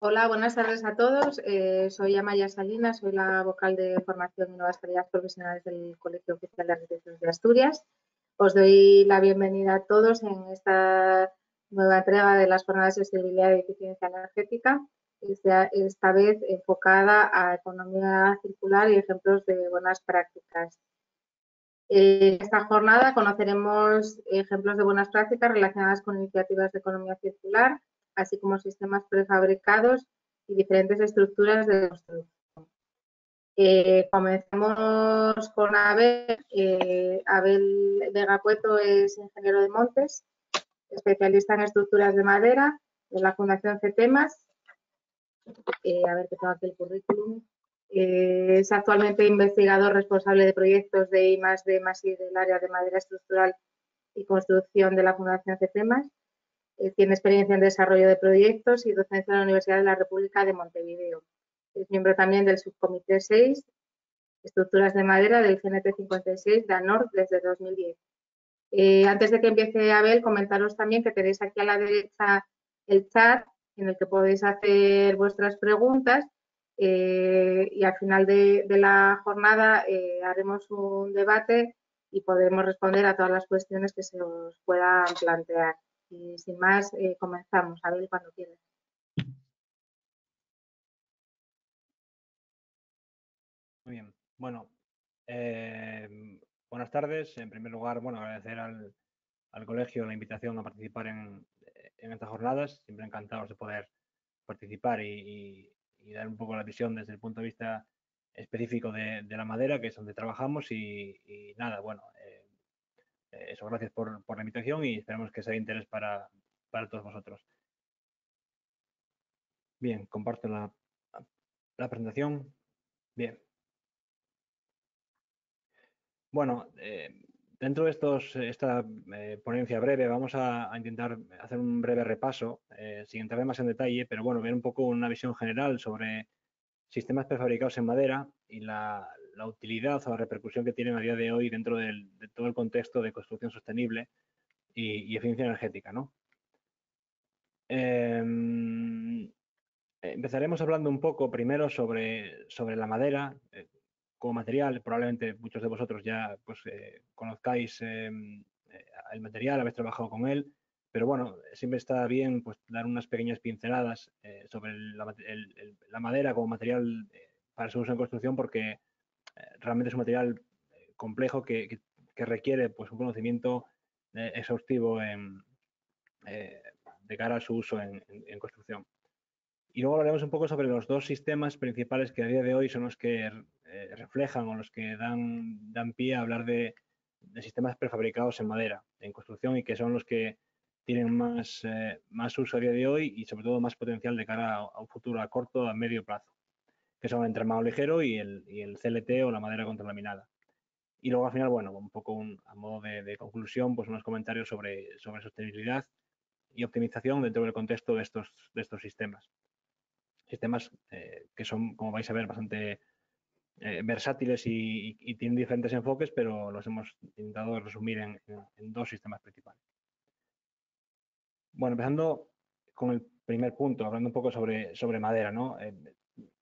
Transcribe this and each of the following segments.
Hola, buenas tardes a todos. Soy Amaya Salinas, soy la vocal de formación y nuevas tareas profesionales del Colegio Oficial de Arquitectos de Asturias. Os doy la bienvenida a todos en esta nueva entrega de las jornadas de sostenibilidad y eficiencia energética, esta vez enfocada a economía circular y ejemplos de buenas prácticas. En esta jornada conoceremos ejemplos de buenas prácticas relacionadas con iniciativas de economía circular, así como sistemas prefabricados y diferentes estructuras de construcción. Comencemos con Abel. Abel Vega Cueto es ingeniero de montes, especialista en estructuras de madera de la Fundación CETEMAS. A ver que tengo aquí el currículum. Es actualmente investigador responsable de proyectos de I+D+I del área de madera estructural y construcción de la Fundación CETEMAS. Tiene experiencia en desarrollo de proyectos y docencia en la Universidad de la República de Montevideo. Es miembro también del subcomité 6, estructuras de madera del CNT 56 de ANOR desde 2010. Antes de que empiece Abel, comentaros también que tenéis aquí a la derecha el chat en el que podéis hacer vuestras preguntas y al final de la jornada haremos un debate y podremos responder a todas las cuestiones que se os puedan plantear. Y sin más, comenzamos. Abel, cuando quieras. Muy bien. Bueno, buenas tardes. En primer lugar, bueno, agradecer al colegio la invitación a participar en estas jornadas. Siempre encantados de poder participar y dar un poco la visión desde el punto de vista específico de la madera, que es donde trabajamos. Y nada, bueno, eso, gracias por la invitación y esperamos que sea de interés para todos vosotros. Bien, comparto la presentación. Bien. Bueno, dentro de esta ponencia breve vamos a intentar hacer un breve repaso, sin entrar más en detalle, pero bueno, ver un poco una visión general sobre sistemas prefabricados en madera y la utilidad o la repercusión que tienen a día de hoy dentro de todo el contexto de construcción sostenible y eficiencia energética, ¿no? Empezaremos hablando un poco primero sobre la madera como material. Probablemente muchos de vosotros ya pues, conozcáis el material, habéis trabajado con él, pero bueno, siempre está bien pues, dar unas pequeñas pinceladas sobre la madera como material para su uso en construcción, porque realmente es un material complejo que requiere pues, un conocimiento exhaustivo eh, de cara a su uso en construcción. Y luego hablaremos un poco sobre los dos sistemas principales que a día de hoy son los que reflejan o los que dan pie a hablar de sistemas prefabricados en madera, en construcción, y que son los que tienen más uso a día de hoy y sobre todo más potencial de cara a un futuro a corto, a medio plazo, que son el entramado ligero y el CLT o la madera contralaminada. Y luego al final, bueno, un poco a modo de conclusión, pues unos comentarios sobre sostenibilidad y optimización dentro del contexto de estos sistemas. Sistemas que son, como vais a ver, bastante versátiles y tienen diferentes enfoques, pero los hemos intentado resumir en dos sistemas principales. Bueno, empezando con el primer punto, hablando un poco sobre madera, ¿no?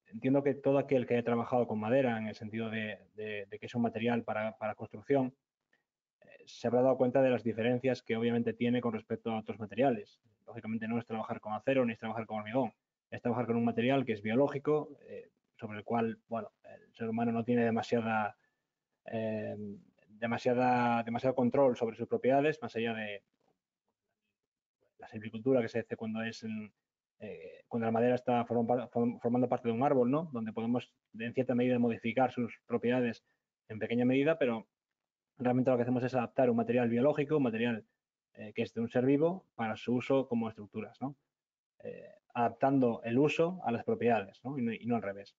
Entiendo que todo aquel que haya trabajado con madera, en el sentido de que es un material para construcción, se habrá dado cuenta de las diferencias que obviamente tiene con respecto a otros materiales. Lógicamente no es trabajar con acero ni es trabajar con hormigón, es trabajar con un material que es biológico, sobre el cual, bueno, el ser humano no tiene demasiado control sobre sus propiedades, más allá de la silvicultura que se hace cuando la madera está formando parte de un árbol, ¿no? Donde podemos, en cierta medida, modificar sus propiedades en pequeña medida, pero realmente lo que hacemos es adaptar un material biológico, un material que es de un ser vivo, para su uso como estructuras, ¿no? Adaptando el uso a las propiedades, ¿no? Y no al revés.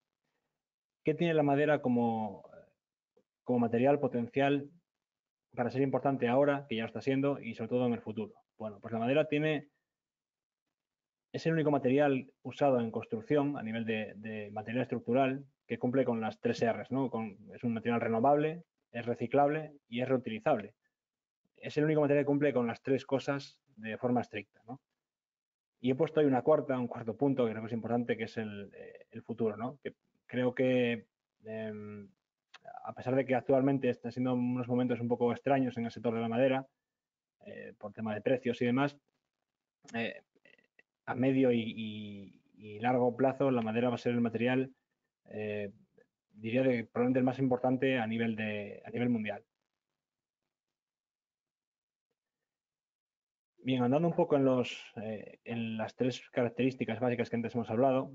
¿Qué tiene la madera como material potencial para ser importante ahora, que ya lo está siendo, y sobre todo en el futuro? Bueno, pues la madera es el único material usado en construcción a nivel de material estructural que cumple con las 3 R's, ¿no? Es un material renovable, es reciclable y es reutilizable. Es el único material que cumple con las 3 cosas de forma estricta, ¿no? Y he puesto ahí un cuarto punto que creo que es importante, que es el futuro, ¿no? Que creo que a pesar de que actualmente están siendo unos momentos un poco extraños en el sector de la madera, por tema de precios y demás, eh, a medio y largo plazo la madera va a ser el material, diría, probablemente el más importante a nivel mundial. Bien, andando un poco en las tres características básicas que antes hemos hablado,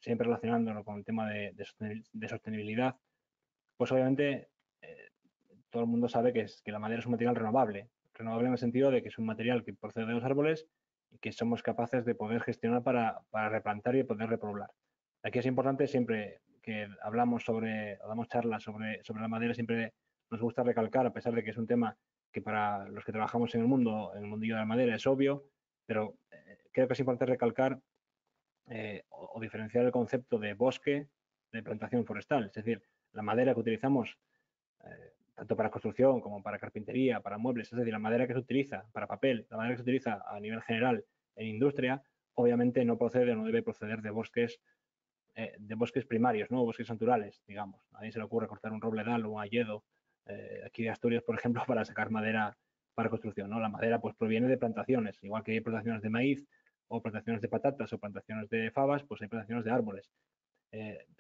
siempre relacionándolo con el tema de sostenibilidad, pues obviamente todo el mundo sabe que la madera es un material renovable. Renovable en el sentido de que es un material que procede de los árboles y que somos capaces de poder gestionar para replantar y poder repoblar. Aquí es importante, siempre que hablamos o damos charlas sobre la madera, siempre nos gusta recalcar, a pesar de que es un tema que para los que trabajamos en el mundillo de la madera es obvio, pero creo que es importante recalcar o diferenciar el concepto de bosque de plantación forestal. Es decir, la madera que utilizamos tanto para construcción como para carpintería, para muebles, es decir, la madera que se utiliza para papel, la madera que se utiliza a nivel general en industria, obviamente no procede o no debe proceder de bosques primarios, ¿no? Bosques naturales, digamos. A nadie se le ocurre cortar un robledal o un hayedo aquí de Asturias, por ejemplo, para sacar madera para construcción, ¿no? La madera pues proviene de plantaciones, igual que hay plantaciones de maíz o plantaciones de patatas o plantaciones de fabas, pues hay plantaciones de árboles,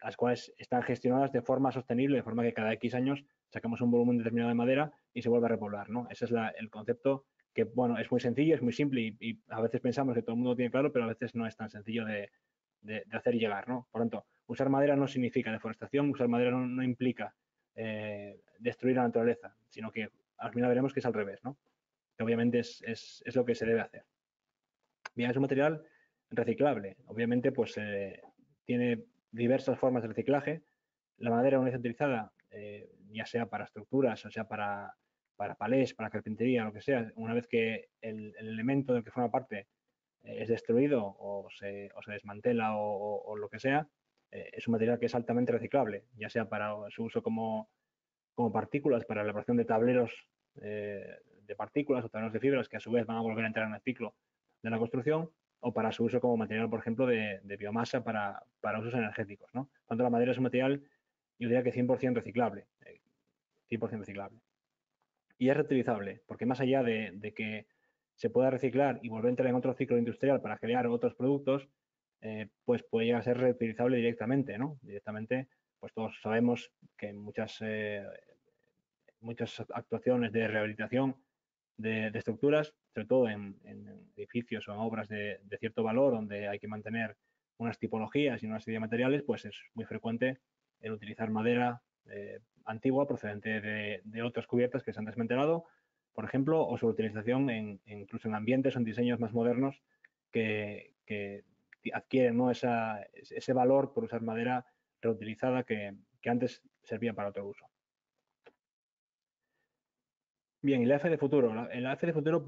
las cuales están gestionadas de forma sostenible, de forma que cada X años sacamos un volumen determinado de madera y se vuelve a repoblar, ¿no? Ese es el concepto que, bueno, es muy sencillo, es muy simple y a veces pensamos que todo el mundo lo tiene claro, pero a veces no es tan sencillo de hacer llegar, ¿no? Por lo tanto, usar madera no significa deforestación, usar madera no implica destruir la naturaleza, sino que al final veremos que es al revés, ¿no? Que obviamente es lo que se debe hacer. Bien, es un material reciclable. Obviamente, pues tiene diversas formas de reciclaje. La madera, una vez utilizada, ya sea para estructuras, o sea para palés, para carpintería, lo que sea, una vez que el elemento del que forma parte es destruido o se desmantela o lo que sea, es un material que es altamente reciclable, ya sea para su uso como partículas, para la elaboración de tableros de partículas o tableros de fibras que a su vez van a volver a entrar en el ciclo de la construcción, o para su uso como material, por ejemplo, de biomasa para usos energéticos, ¿no? Por tanto, la madera es un material, yo diría que 100% reciclable, 100% reciclable. Y es reutilizable, porque más allá de que se pueda reciclar y volver a entrar en otro ciclo industrial para crear otros productos, pues puede llegar a ser reutilizable directamente, ¿no? Directamente, pues todos sabemos que muchas actuaciones de rehabilitación de estructuras, sobre todo en edificios o en obras de cierto valor, donde hay que mantener unas tipologías y una serie de materiales, pues es muy frecuente el utilizar madera antigua procedente de otras cubiertas que se han desmantelado, por ejemplo, o su utilización incluso en ambientes o en diseños más modernos que adquieren, ¿no? ese valor por usar madera reutilizada que antes servía para otro uso. Bien, y la F de futuro. La F de futuro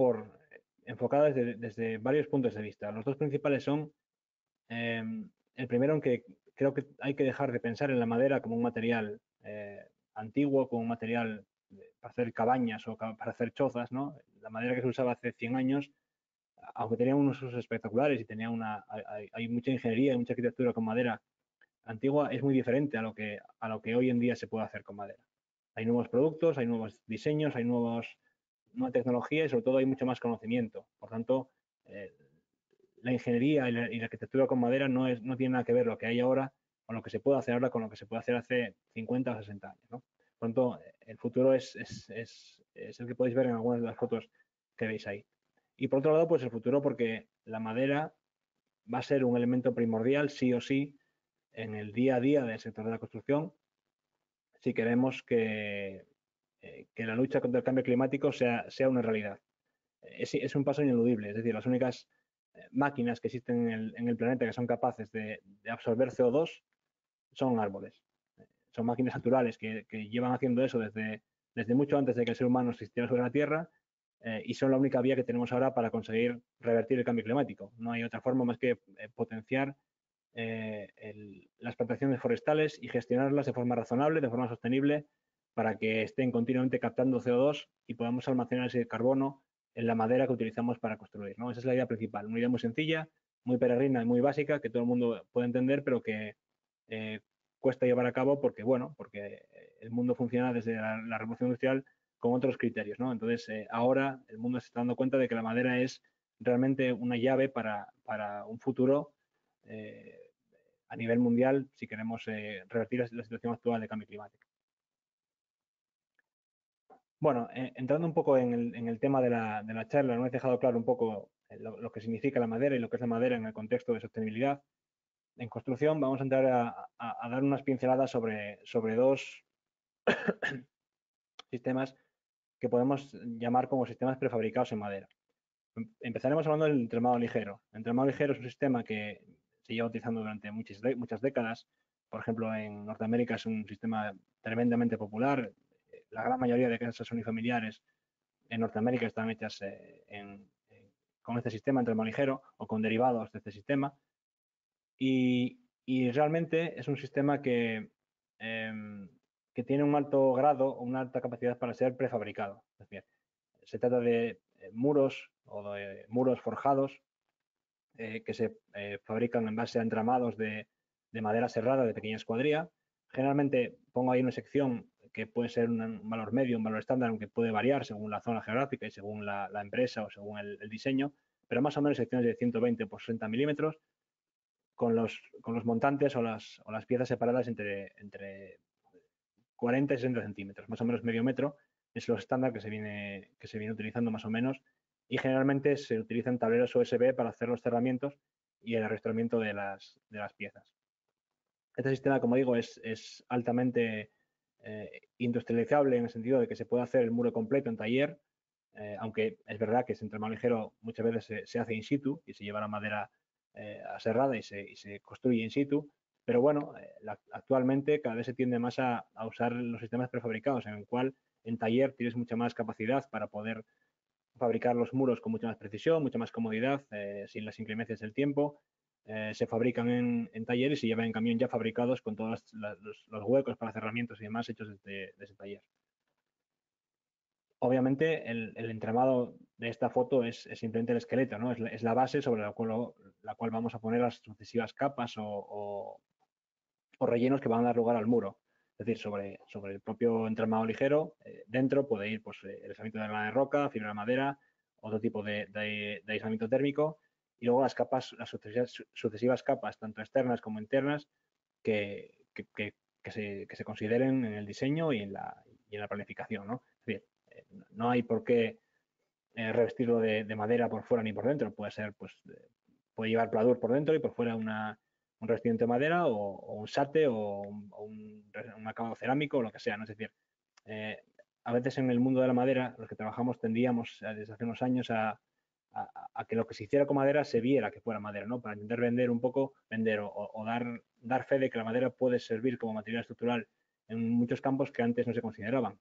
enfocada desde varios puntos de vista. Los dos principales son, eh, el primero, en que creo que hay que dejar de pensar en la madera como un material antiguo, como un material para hacer cabañas o para hacer chozas, ¿no? La madera que se usaba hace 100 años, aunque tenía unos usos espectaculares y hay mucha ingeniería y mucha arquitectura con madera antigua, es muy diferente a lo que hoy en día se puede hacer con madera. Hay nuevos productos, hay nuevos diseños, hay nueva tecnología y sobre todo hay mucho más conocimiento. Por tanto, eh, la ingeniería y la arquitectura con madera no tiene nada que ver lo que hay ahora con lo que se puede hacer ahora con lo que se puede hacer hace 50 o 60 años, ¿no? Por tanto, el futuro es el que podéis ver en algunas de las fotos que veis ahí. Y por otro lado, pues el futuro, porque la madera va a ser un elemento primordial, sí o sí, en el día a día del sector de la construcción, si queremos que la lucha contra el cambio climático sea una realidad. Es un paso ineludible, es decir, las únicas máquinas que existen en el planeta que son capaces de absorber CO2 son árboles. Son máquinas naturales que llevan haciendo eso desde mucho antes de que el ser humano existiera sobre la Tierra, y son la única vía que tenemos ahora para conseguir revertir el cambio climático. No hay otra forma más que potenciar las plantaciones forestales y gestionarlas de forma razonable, de forma sostenible, para que estén continuamente captando CO2 y podamos almacenar ese carbono en la madera que utilizamos para construir, ¿no? Esa es la idea principal, una idea muy sencilla, muy peregrina y muy básica, que todo el mundo puede entender, pero que cuesta llevar a cabo porque, bueno, porque el mundo funciona desde la revolución industrial con otros criterios, ¿no? Entonces, ahora el mundo se está dando cuenta de que la madera es realmente una llave para un futuro a nivel mundial si queremos revertir la situación actual de cambio climático. Bueno, entrando un poco en el tema de la charla, no he dejado claro un poco lo que significa la madera y lo que es la madera en el contexto de sostenibilidad. En construcción vamos a entrar a dar unas pinceladas sobre dos sistemas que podemos llamar como sistemas prefabricados en madera. Empezaremos hablando del entramado ligero. El entramado ligero es un sistema que se lleva utilizando durante muchas décadas. Por ejemplo, en Norteamérica es un sistema tremendamente popular. La gran mayoría de casas unifamiliares en Norteamérica están hechas con este sistema entramado ligero o con derivados de este sistema. Y realmente es un sistema que tiene un alto grado o una alta capacidad para ser prefabricado. Es decir, se trata de muros o de muros forjados que se fabrican en base a entramados de madera serrada de pequeña escuadría. Generalmente pongo ahí una sección que puede ser un valor medio, un valor estándar, aunque puede variar según la zona geográfica y según la empresa o según el diseño, pero más o menos secciones de 120 por 60 milímetros con los montantes o las piezas separadas entre 40 y 60 centímetros, más o menos medio metro, es lo estándar que se viene utilizando más o menos, y generalmente se utilizan tableros USB para hacer los cerramientos y el arrastramiento de las piezas. Este sistema, como digo, es altamente industrializable en el sentido de que se puede hacer el muro completo en taller, aunque es verdad que ese entramado ligero muchas veces se hace in situ y se lleva la madera aserrada y se construye in situ, pero bueno, actualmente cada vez se tiende más a usar los sistemas prefabricados, en el cual en taller tienes mucha más capacidad para poder fabricar los muros con mucha más precisión, mucha más comodidad, sin las inclemencias del tiempo. Se fabrican en taller y se llevan en camión ya fabricados con todos los huecos para cerramientos y demás hechos desde ese taller. Obviamente el entramado de esta foto es simplemente el esqueleto, ¿no? Es la base sobre la cual vamos a poner las sucesivas capas o rellenos que van a dar lugar al muro. Es decir, sobre el propio entramado ligero, dentro puede ir pues, el aislamiento de lana de roca, fibra de madera, otro tipo de aislamiento térmico, y luego las sucesivas capas, tanto externas como internas, que se consideren en el diseño y en la planificación, ¿no? Es decir, no hay por qué revestirlo de madera por fuera ni por dentro. Puede ser, pues, puede llevar pladur por dentro y por fuera un revestimiento de madera o un sate o un acabado cerámico o lo que sea, ¿no? Es decir, a veces en el mundo de la madera, los que trabajamos tendíamos desde hace unos años a que lo que se hiciera con madera se viera que fuera madera, ¿no? Para intentar vender un poco, o dar fe de que la madera puede servir como material estructural en muchos campos que antes no se consideraban.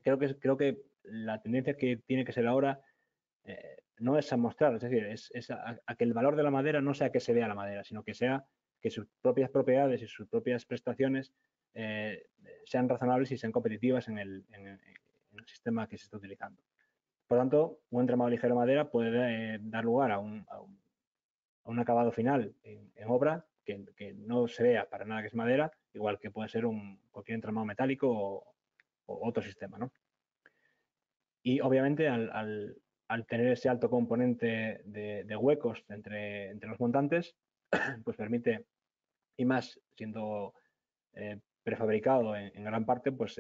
Creo que la tendencia que tiene que ser ahora no es a mostrar, es decir, es a que el valor de la madera no sea que se vea la madera, sino que sea que sus propias propiedades y sus propias prestaciones sean razonables y sean competitivas en el sistema que se está utilizando. Por lo tanto, un entramado ligero de madera puede dar lugar a un acabado final en obra que no se vea para nada que es madera, igual que puede ser cualquier entramado metálico o otro sistema, ¿no? Y obviamente al tener ese alto componente de huecos entre los montantes, pues permite, y más siendo prefabricado en gran parte, pues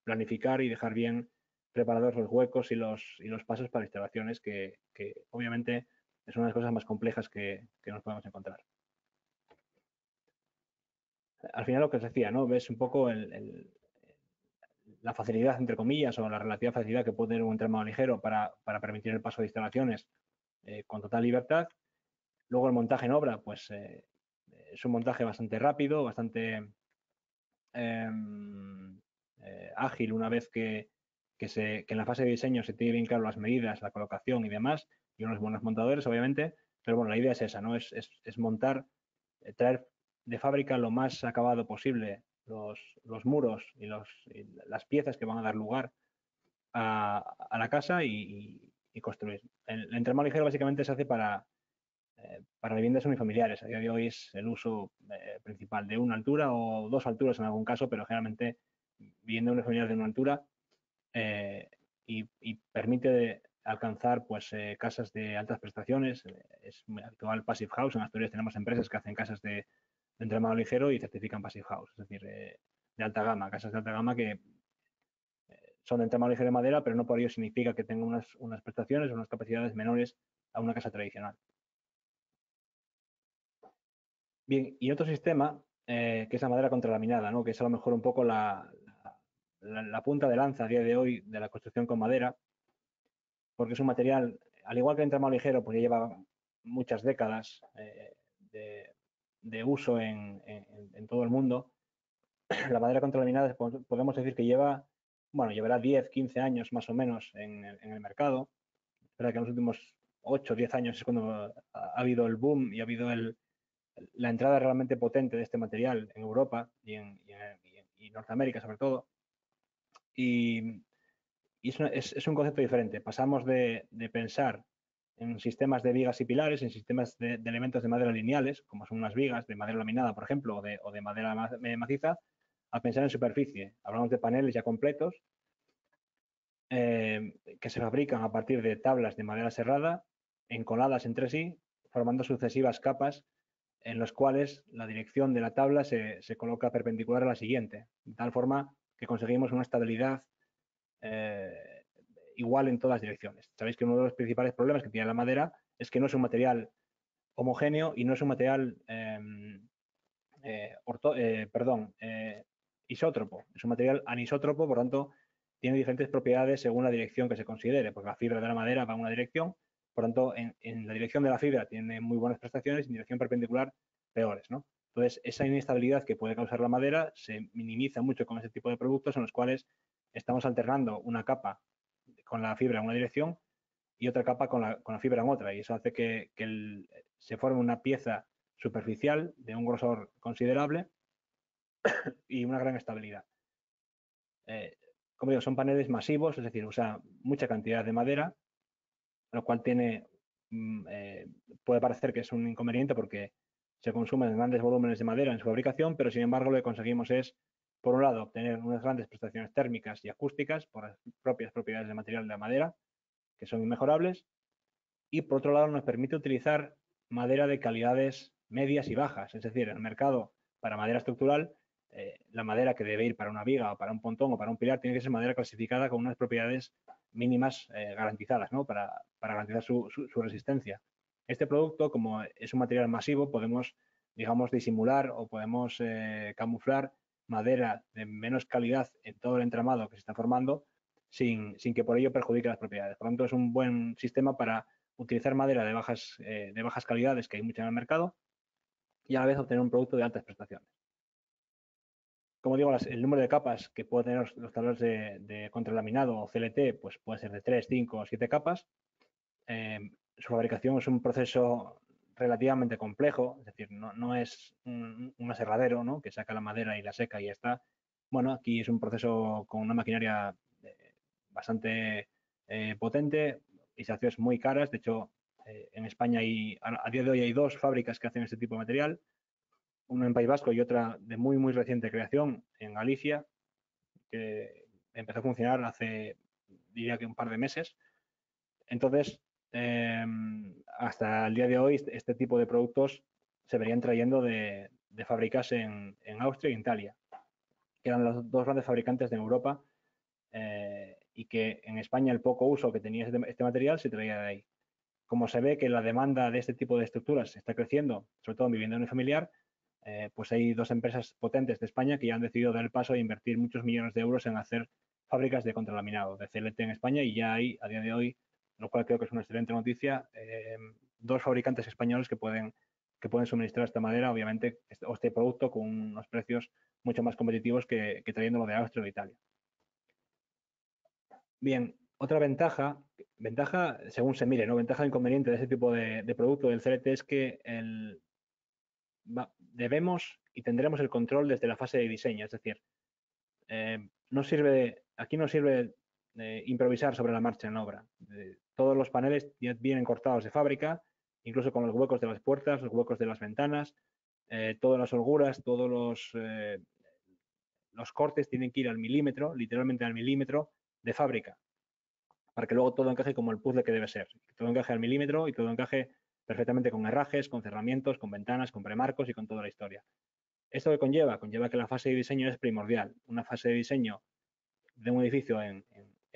planificar y dejar bien preparados los huecos y los pasos para instalaciones que obviamente es una de las cosas más complejas que nos podemos encontrar. Al final lo que os decía, ¿no? Ves un poco la facilidad, entre comillas, o la relativa facilidad que puede tener un entramado ligero para permitir el paso de instalaciones con total libertad. Luego el montaje en obra, pues es un montaje bastante rápido, bastante ágil una vez que en la fase de diseño se tiene bien claro las medidas, la colocación y demás, y unos buenos montadores, obviamente, pero bueno, la idea es esa, ¿no? Es montar, traer de fábrica lo más acabado posible los muros y las piezas que van a dar lugar a la casa y construir. El entramado ligero básicamente se hace para viviendas unifamiliares. A día de hoy es el uso principal de una altura o dos alturas en algún caso, pero generalmente vivienda unifamiliar de una altura y permite alcanzar pues casas de altas prestaciones. Es muy actual Passive House. En Asturias tenemos empresas que hacen casas de entramado ligero y certifican Passive House, es decir, de alta gama, casas de alta gama que son de entramado ligero de madera, pero no por ello significa que tengan unas prestaciones o unas capacidades menores a una casa tradicional. Bien, y otro sistema, que es la madera contralaminada, ¿no? Que es a lo mejor un poco la punta de lanza a día de hoy de la construcción con madera, porque es un material, al igual que el entramado ligero, pues ya lleva muchas décadas de uso en todo el mundo. La madera contralaminada podemos decir que llevará 10, 15 años más o menos en el mercado. Es verdad que en los últimos 8 o 10 años es cuando ha habido el boom y ha habido la entrada realmente potente de este material en Europa y Norteamérica sobre todo. Y es un concepto diferente. Pasamos de pensar en sistemas de vigas y pilares, en sistemas de elementos de madera lineales, como son unas vigas de madera laminada, por ejemplo, o de madera maciza, a pensar en superficie. Hablamos de paneles ya completos que se fabrican a partir de tablas de madera serrada, encoladas entre sí, formando sucesivas capas en las cuales la dirección de la tabla se coloca perpendicular a la siguiente, de tal forma que conseguimos una estabilidad igual en todas direcciones. Sabéis que uno de los principales problemas que tiene la madera es que no es un material homogéneo y no es un material isótropo. Es un material anisótropo, por tanto, tiene diferentes propiedades según la dirección que se considere, porque la fibra de la madera va en una dirección, por tanto, en la dirección de la fibra tiene muy buenas prestaciones y en dirección perpendicular peores, ¿no? Entonces, esa inestabilidad que puede causar la madera se minimiza mucho con ese tipo de productos en los cuales estamos alternando una capa con la fibra en una dirección y otra capa con la fibra en otra, y eso hace que se forme una pieza superficial de un grosor considerable y una gran estabilidad. Como digo, son paneles masivos, es decir, usa mucha cantidad de madera, lo cual puede parecer que es un inconveniente porque se consumen grandes volúmenes de madera en su fabricación, pero sin embargo lo que conseguimos es, por un lado, obtener unas grandes prestaciones térmicas y acústicas por las propias propiedades del material de la madera, que son inmejorables, y por otro lado nos permite utilizar madera de calidades medias y bajas, es decir, en el mercado para madera estructural, la madera que debe ir para una viga o para un pontón o para un pilar tiene que ser madera clasificada con unas propiedades mínimas garantizadas, ¿no? Para garantizar su resistencia. Este producto, como es un material masivo, podemos, digamos, disimular o podemos camuflar madera de menos calidad en todo el entramado que se está formando sin que por ello perjudique las propiedades. Por lo tanto, es un buen sistema para utilizar madera de bajas calidades, que hay mucha en el mercado, y a la vez obtener un producto de altas prestaciones. Como digo, el número de capas que pueden tener los tableros de contralaminado o CLT pues puede ser de 3, 5 o 7 capas. Su fabricación es un proceso relativamente complejo, es decir, no es un aserradero, ¿no? Que saca la madera y la seca y ya está. Bueno, aquí es un proceso con una maquinaria bastante potente, instalaciones muy caras. De hecho, en España a día de hoy hay 2 fábricas que hacen este tipo de material, una en País Vasco y otra de muy, muy reciente creación en Galicia, que empezó a funcionar hace, diría que un par de meses. Entonces, hasta el día de hoy, este tipo de productos se venían trayendo de fábricas en Austria e Italia, que eran los 2 grandes fabricantes de Europa, y que en España el poco uso que tenía este material se traía de ahí. Como se ve que la demanda de este tipo de estructuras está creciendo, sobre todo en vivienda unifamiliar, pues hay 2 empresas potentes de España que ya han decidido dar el paso e invertir muchos millones de euros en hacer fábricas de contralaminado, de CLT en España, y ya hay, a día de hoy, lo cual creo que es una excelente noticia, 2 fabricantes españoles que pueden suministrar esta madera, obviamente, este producto con unos precios mucho más competitivos que trayéndolo de Austria o de Italia. Bien, otra ventaja según se mire, ¿no? Ventaja inconveniente de ese tipo de producto del CLT es que debemos y tendremos el control desde la fase de diseño, es decir, aquí no sirve improvisar sobre la marcha en la obra. todos los paneles ya vienen cortados de fábrica, incluso con los huecos de las puertas, los huecos de las ventanas, todas las holguras, todos los cortes tienen que ir al milímetro, literalmente al milímetro de fábrica, para que luego todo encaje como el puzzle que debe ser. Todo encaje al milímetro y todo encaje perfectamente con herrajes, con cerramientos, con ventanas, con premarcos y con toda la historia. ¿Esto qué conlleva? Conlleva que la fase de diseño es primordial. Una fase de diseño de un edificio en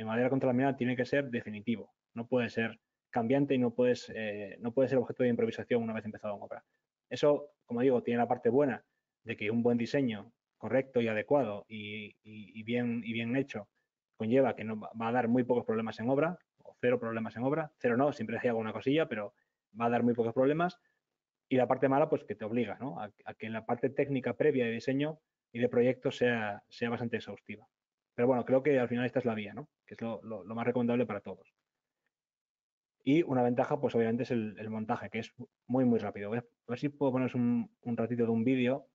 madera contralaminada tiene que ser definitivo. No puede ser cambiante y no puede ser objeto de improvisación una vez empezado en obra. Eso, como digo, tiene la parte buena de que un buen diseño correcto y adecuado y bien hecho conlleva que no va a dar muy pocos problemas en obra, o cero problemas en obra, cero no, siempre hay alguna cosilla, pero va a dar muy pocos problemas. Y la parte mala, pues que te obliga, ¿no? a que la parte técnica previa de diseño y de proyecto sea bastante exhaustiva. Pero bueno, creo que al final esta es la vía, ¿no? Que es lo más recomendable para todos. Y una ventaja, pues obviamente es el montaje, que es muy, muy rápido. Voy a ver si puedo poneros un ratito de un vídeo.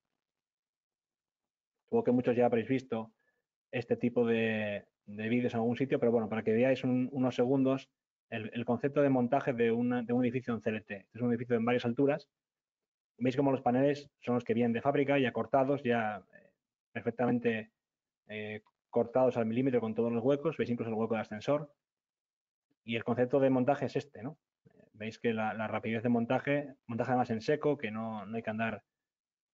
Supongo que muchos ya habréis visto este tipo de vídeos en algún sitio, pero bueno, para que veáis unos segundos el concepto de montaje de un edificio en CLT. Este es un edificio en varias alturas. Veis como los paneles son los que vienen de fábrica, ya cortados, ya perfectamente cortados al milímetro con todos los huecos. Veis incluso el hueco de ascensor. Y el concepto de montaje es este, ¿no? Veis que la rapidez de montaje además en seco, que no hay que andar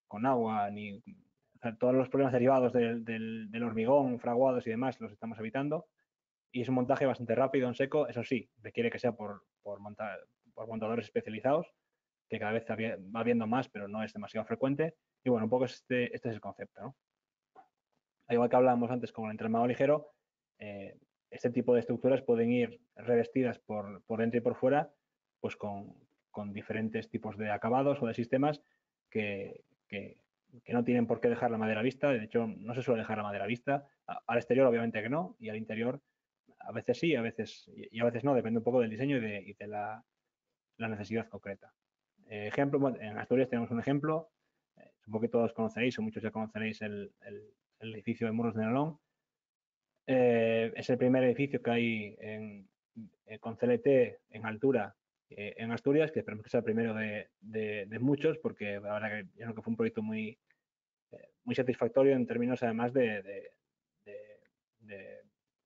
con agua, ni o sea, todos los problemas derivados del hormigón, fraguados y demás los estamos evitando. Y es un montaje bastante rápido en seco, eso sí, requiere que sea por montadores especializados, que cada vez va habiendo más, pero no es demasiado frecuente. Y bueno, un poco este es el concepto, ¿no? Al igual que hablábamos antes con el entramado ligero, este tipo de estructuras pueden ir revestidas por dentro y por fuera, pues con diferentes tipos de acabados o de sistemas que no tienen por qué dejar la madera vista. De hecho, no se suele dejar la madera vista. Al exterior, obviamente que no, y al interior, a veces sí, a veces no, depende un poco del diseño y de la necesidad concreta. Ejemplo, en Asturias tenemos un ejemplo, supongo que todos conoceréis o muchos ya conoceréis el edificio de Muros de Nalón. Es el primer edificio que hay con CLT en altura en Asturias, que esperemos que sea el primero de muchos, porque la verdad que yo creo que fue un proyecto muy satisfactorio en términos además de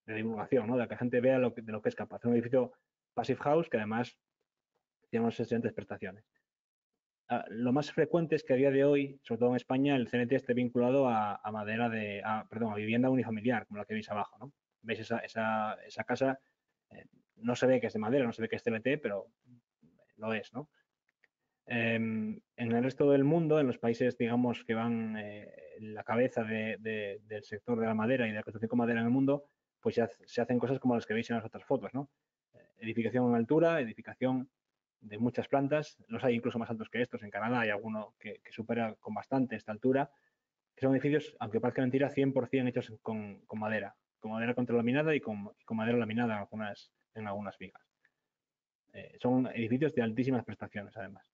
divulgación, ¿no? De que la gente vea de lo que es capaz. Un edificio Passive House que además tiene unas excelentes prestaciones. Lo más frecuente es que a día de hoy, sobre todo en España, el CNT esté vinculado a madera a vivienda unifamiliar, como la que veis abajo, ¿no? Veis esa casa, no se ve que es de madera, no se ve que es CNT, pero lo es, ¿no? En el resto del mundo, en los países, digamos, que van en la cabeza del sector de la madera y de la construcción con madera en el mundo, pues se hacen cosas como las que veis en las otras fotos, ¿no? Edificación en altura, edificación de muchas plantas, los hay incluso más altos que estos. En Canadá hay alguno que supera con bastante esta altura, que son edificios, aunque parezca mentira, 100% hechos con madera contralaminada y con madera laminada en algunas vigas. Son edificios de altísimas prestaciones, además.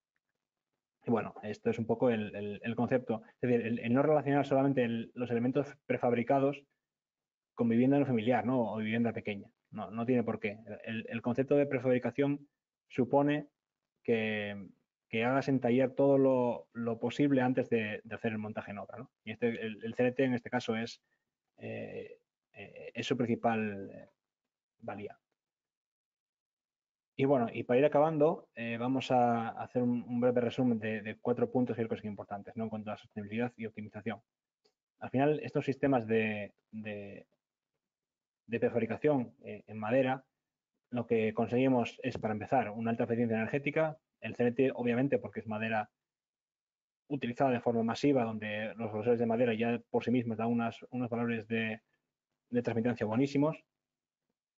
Y bueno, esto es un poco el concepto. Es decir, el no relacionar solamente los elementos prefabricados con vivienda no familiar, ¿no? O vivienda pequeña. No tiene por qué. El concepto de prefabricación supone que hagas en taller todo lo posible antes de hacer el montaje en obra, ¿no? Y el CNT en este caso es su principal valía. Y bueno, y para ir acabando, vamos a hacer un breve resumen de 4 puntos que creo que son importantes, ¿no? En cuanto a sostenibilidad y optimización. Al final, estos sistemas de prefabricación en madera, lo que conseguimos es, para empezar, una alta eficiencia energética. El CNT, obviamente, porque es madera utilizada de forma masiva, donde los grosores de madera ya por sí mismos dan unos valores de transmitancia buenísimos.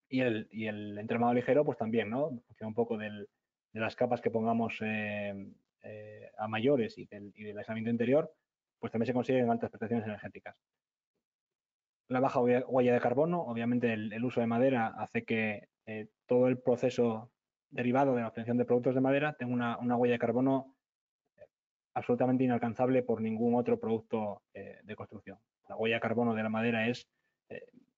Y el entramado ligero, pues también, ¿no? Funciona un poco de las capas que pongamos a mayores y del aislamiento interior, pues también se consiguen altas prestaciones energéticas. La baja huella de carbono, obviamente el uso de madera hace que todo el proceso derivado de la obtención de productos de madera tenga una huella de carbono absolutamente inalcanzable por ningún otro producto de construcción. La huella de carbono de la madera es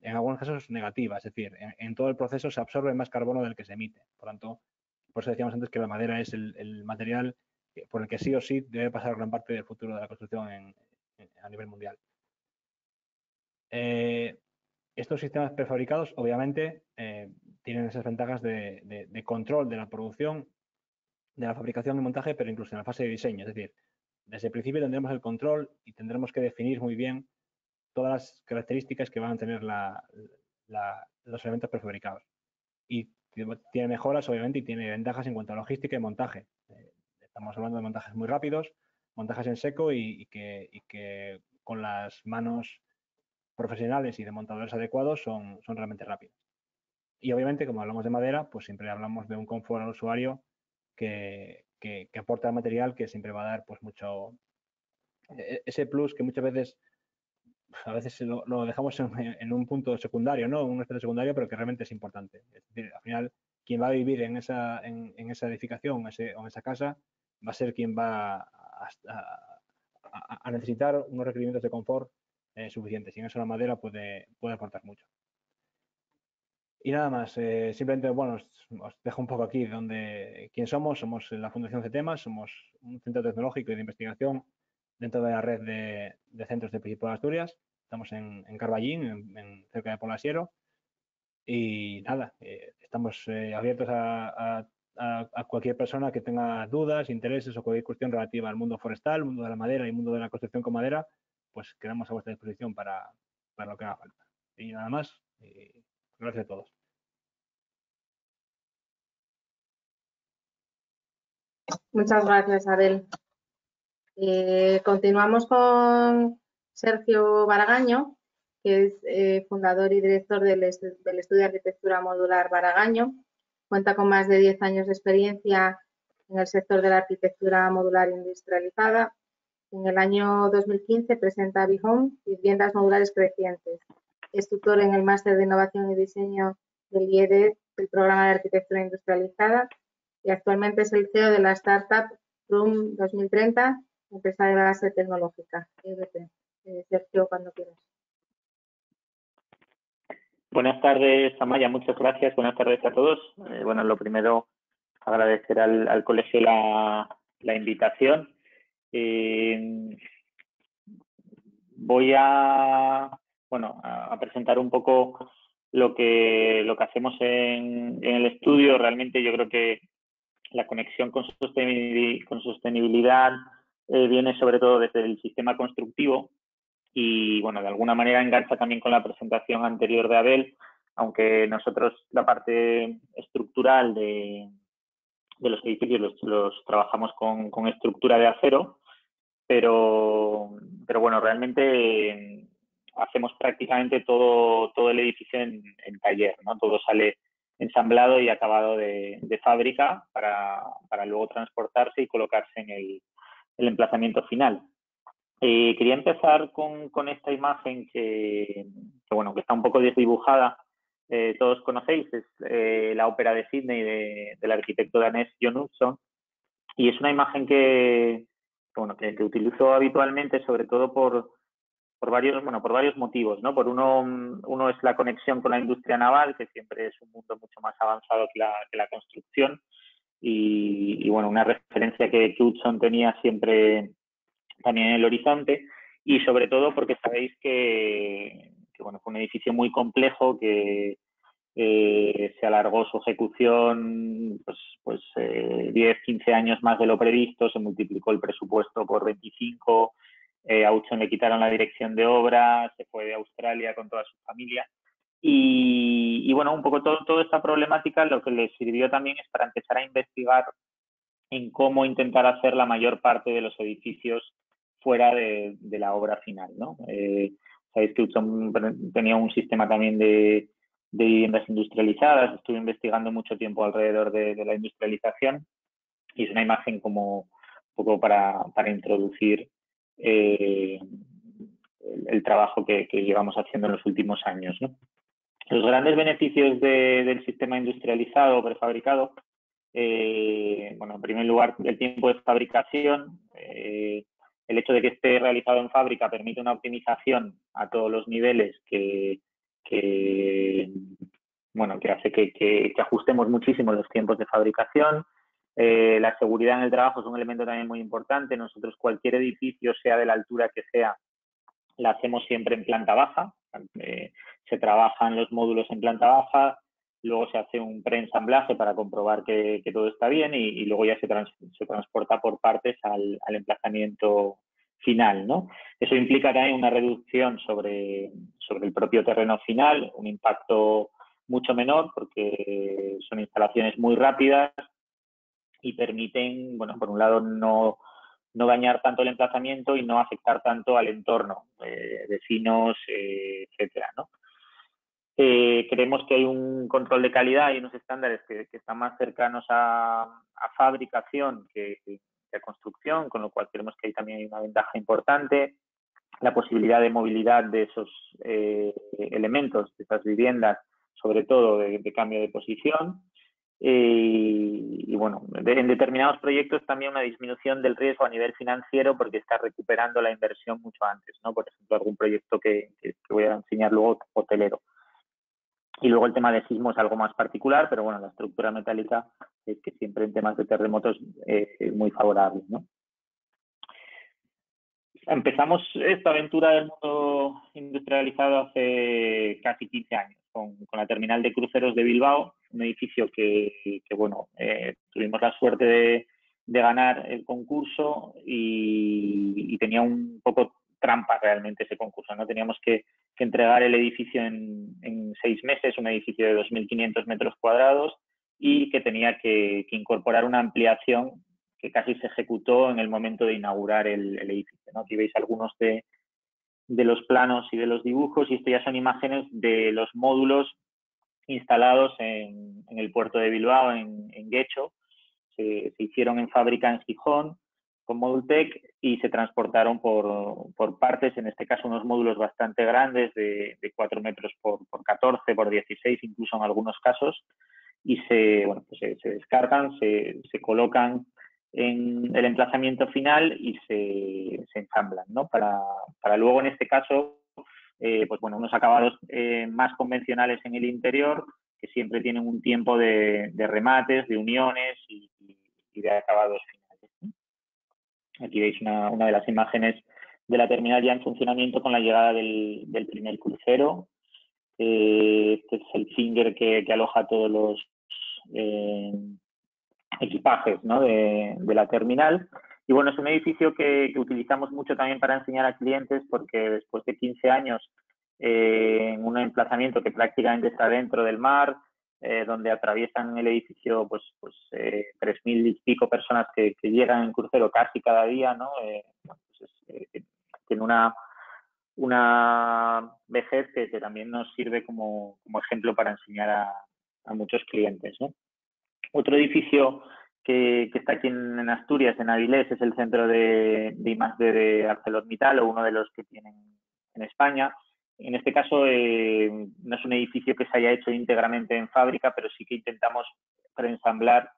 en algunos casos negativa, es decir, en todo el proceso se absorbe más carbono del que se emite. Por tanto, por eso decíamos antes que la madera es el material por el que sí o sí debe pasar gran parte del futuro de la construcción a nivel mundial. Estos sistemas prefabricados, obviamente, tienen esas ventajas de control de la producción, de la fabricación y montaje, pero incluso en la fase de diseño. Es decir, desde el principio tendremos el control y tendremos que definir muy bien todas las características que van a tener los elementos prefabricados. Y tiene mejoras, obviamente, y tiene ventajas en cuanto a logística y montaje. Estamos hablando de montajes muy rápidos, montajes en seco y que con las manos profesionales y de montadores adecuados son realmente rápidos. Y obviamente, como hablamos de madera, pues siempre hablamos de un confort al usuario que aporta el material, que siempre va a dar pues mucho ese plus que muchas veces a veces lo dejamos en un punto secundario, ¿no? Un aspecto secundario, pero que realmente es importante. Es decir, al final, quien va a vivir en esa edificación o en esa casa va a ser quien va a necesitar unos requerimientos de confort suficientes. Y en eso la madera puede aportar mucho. Y nada más, simplemente, bueno, os dejo un poco aquí quién somos. Somos la Fundación CETEMAS, somos un centro tecnológico y de investigación dentro de la red de centros del Principado de Asturias. Estamos en Carballín, cerca de Polasiero. Y nada, estamos abiertos a cualquier persona que tenga dudas, intereses o cualquier cuestión relativa al mundo forestal, mundo de la madera y mundo de la construcción con madera, pues quedamos a vuestra disposición para lo que haga falta. Y nada más, gracias a todos. Muchas gracias, Abel. Continuamos con Sergio Baragaño, que es fundador y director del Estudio de Arquitectura Modular Baragaño. Cuenta con más de 10 años de experiencia en el sector de la arquitectura modular industrializada. En el año 2015 presenta Bihome, Viviendas Modulares Crecientes. Es tutor en el Máster de Innovación y Diseño del IED, del Programa de Arquitectura Industrializada, y actualmente es el CEO de la startup Room 2030, empresa de base tecnológica. Sergio, cuando quieras. Buenas tardes, Amaya, muchas gracias. Buenas tardes a todos. Bueno, lo primero, agradecer al colegio la invitación. Voy a presentar un poco lo que hacemos en el estudio. Realmente yo creo que la conexión con sostenibilidad viene sobre todo desde el sistema constructivo y, bueno, de alguna manera engancha también con la presentación anterior de Abel, aunque nosotros la parte estructural de los edificios los trabajamos con estructura de acero, pero bueno, realmente hacemos prácticamente todo el edificio en taller, ¿no? Todo sale ensamblado y acabado de fábrica para luego transportarse y colocarse en el emplazamiento final. Quería empezar con esta imagen que está un poco desdibujada. Todos conocéis, es la ópera de Sydney del arquitecto danés John Hudson, y es una imagen que utilizo habitualmente, sobre todo por varios motivos, ¿no? Por uno es la conexión con la industria naval, que siempre es un mundo mucho más avanzado que la construcción, y bueno, una referencia que Hudson tenía siempre también en el horizonte, y sobre todo porque sabéis que fue un edificio muy complejo que se alargó su ejecución 10, 15 años más de lo previsto, se multiplicó el presupuesto por 25, a Hudson le quitaron la dirección de obra, se fue de Australia con toda su familia, y bueno, un poco toda esta problemática lo que le sirvió también es para empezar a investigar en cómo intentar hacer la mayor parte de los edificios fuera de la obra final, ¿no? Sabéis que Hudson tenía un sistema también de viviendas industrializadas. Estuve investigando mucho tiempo alrededor de la industrialización y es una imagen como un poco para introducir el trabajo que llevamos haciendo en los últimos años, ¿no? Los grandes beneficios del sistema industrializado prefabricado, en primer lugar, el tiempo de fabricación. El hecho de que esté realizado en fábrica permite una optimización a todos los niveles que bueno, que hace que ajustemos muchísimo los tiempos de fabricación. La seguridad en el trabajo es un elemento también muy importante. Nosotros cualquier edificio, sea de la altura que sea, la hacemos siempre en planta baja. Se trabajan los módulos en planta baja, luego se hace un preensamblaje para comprobar que todo está bien y luego ya se transporta por partes al emplazamiento final, ¿no? Eso implica también una reducción sobre el propio terreno final, un impacto mucho menor porque son instalaciones muy rápidas y permiten, bueno, por un lado no dañar tanto el emplazamiento y no afectar tanto al entorno, vecinos, etcétera, ¿no? Creemos que hay un control de calidad y unos estándares que están más cercanos a fabricación que a construcción, con lo cual creemos que ahí también hay una ventaja importante. La posibilidad de movilidad de esos elementos, de esas viviendas, sobre todo de cambio de posición. Y bueno, en determinados proyectos también una disminución del riesgo a nivel financiero porque está recuperando la inversión mucho antes, ¿no? Por ejemplo, algún proyecto que voy a enseñar luego, hotelero. Y luego el tema de sismo es algo más particular, pero bueno, la estructura metálica es que siempre en temas de terremotos es muy favorable, ¿no? Empezamos esta aventura del mundo industrializado hace casi 15 años con la terminal de cruceros de Bilbao, un edificio que bueno, tuvimos la suerte de ganar el concurso y tenía un poco trampa realmente ese concurso, ¿no? Teníamos que entregar el edificio en 6 meses, un edificio de 2.500 metros cuadrados y que tenía que incorporar una ampliación que casi se ejecutó en el momento de inaugurar el edificio, ¿no? Aquí veis algunos de los planos y de los dibujos y esto ya son imágenes de los módulos instalados en el puerto de Bilbao, en Guecho. Se hicieron en fábrica en Gijón con Modultec y se transportaron por partes, en este caso unos módulos bastante grandes de 4 metros por 14, por 16, incluso en algunos casos, y se descargan, se colocan en el emplazamiento final y se ensamblan, ¿no? Para luego, en este caso, pues bueno, unos acabados más convencionales en el interior, que siempre tienen un tiempo de remates, de uniones y de acabados finales, ¿no? Aquí veis una de las imágenes de la terminal ya en funcionamiento con la llegada del primer crucero. Este es el finger que aloja todos los equipajes, ¿no? de la terminal. Y bueno, es un edificio que utilizamos mucho también para enseñar a clientes porque después de 15 años en un emplazamiento que prácticamente está dentro del mar, donde atraviesan el edificio pues 3.000 y pico personas que llegan en crucero casi cada día, ¿no? Tiene una vejez que también nos sirve como ejemplo para enseñar a muchos clientes, ¿no? Otro edificio que está aquí en Asturias, en Avilés, es el centro de I+D de ArcelorMittal, o uno de los que tienen en España. En este caso no es un edificio que se haya hecho íntegramente en fábrica, pero sí que intentamos preensamblar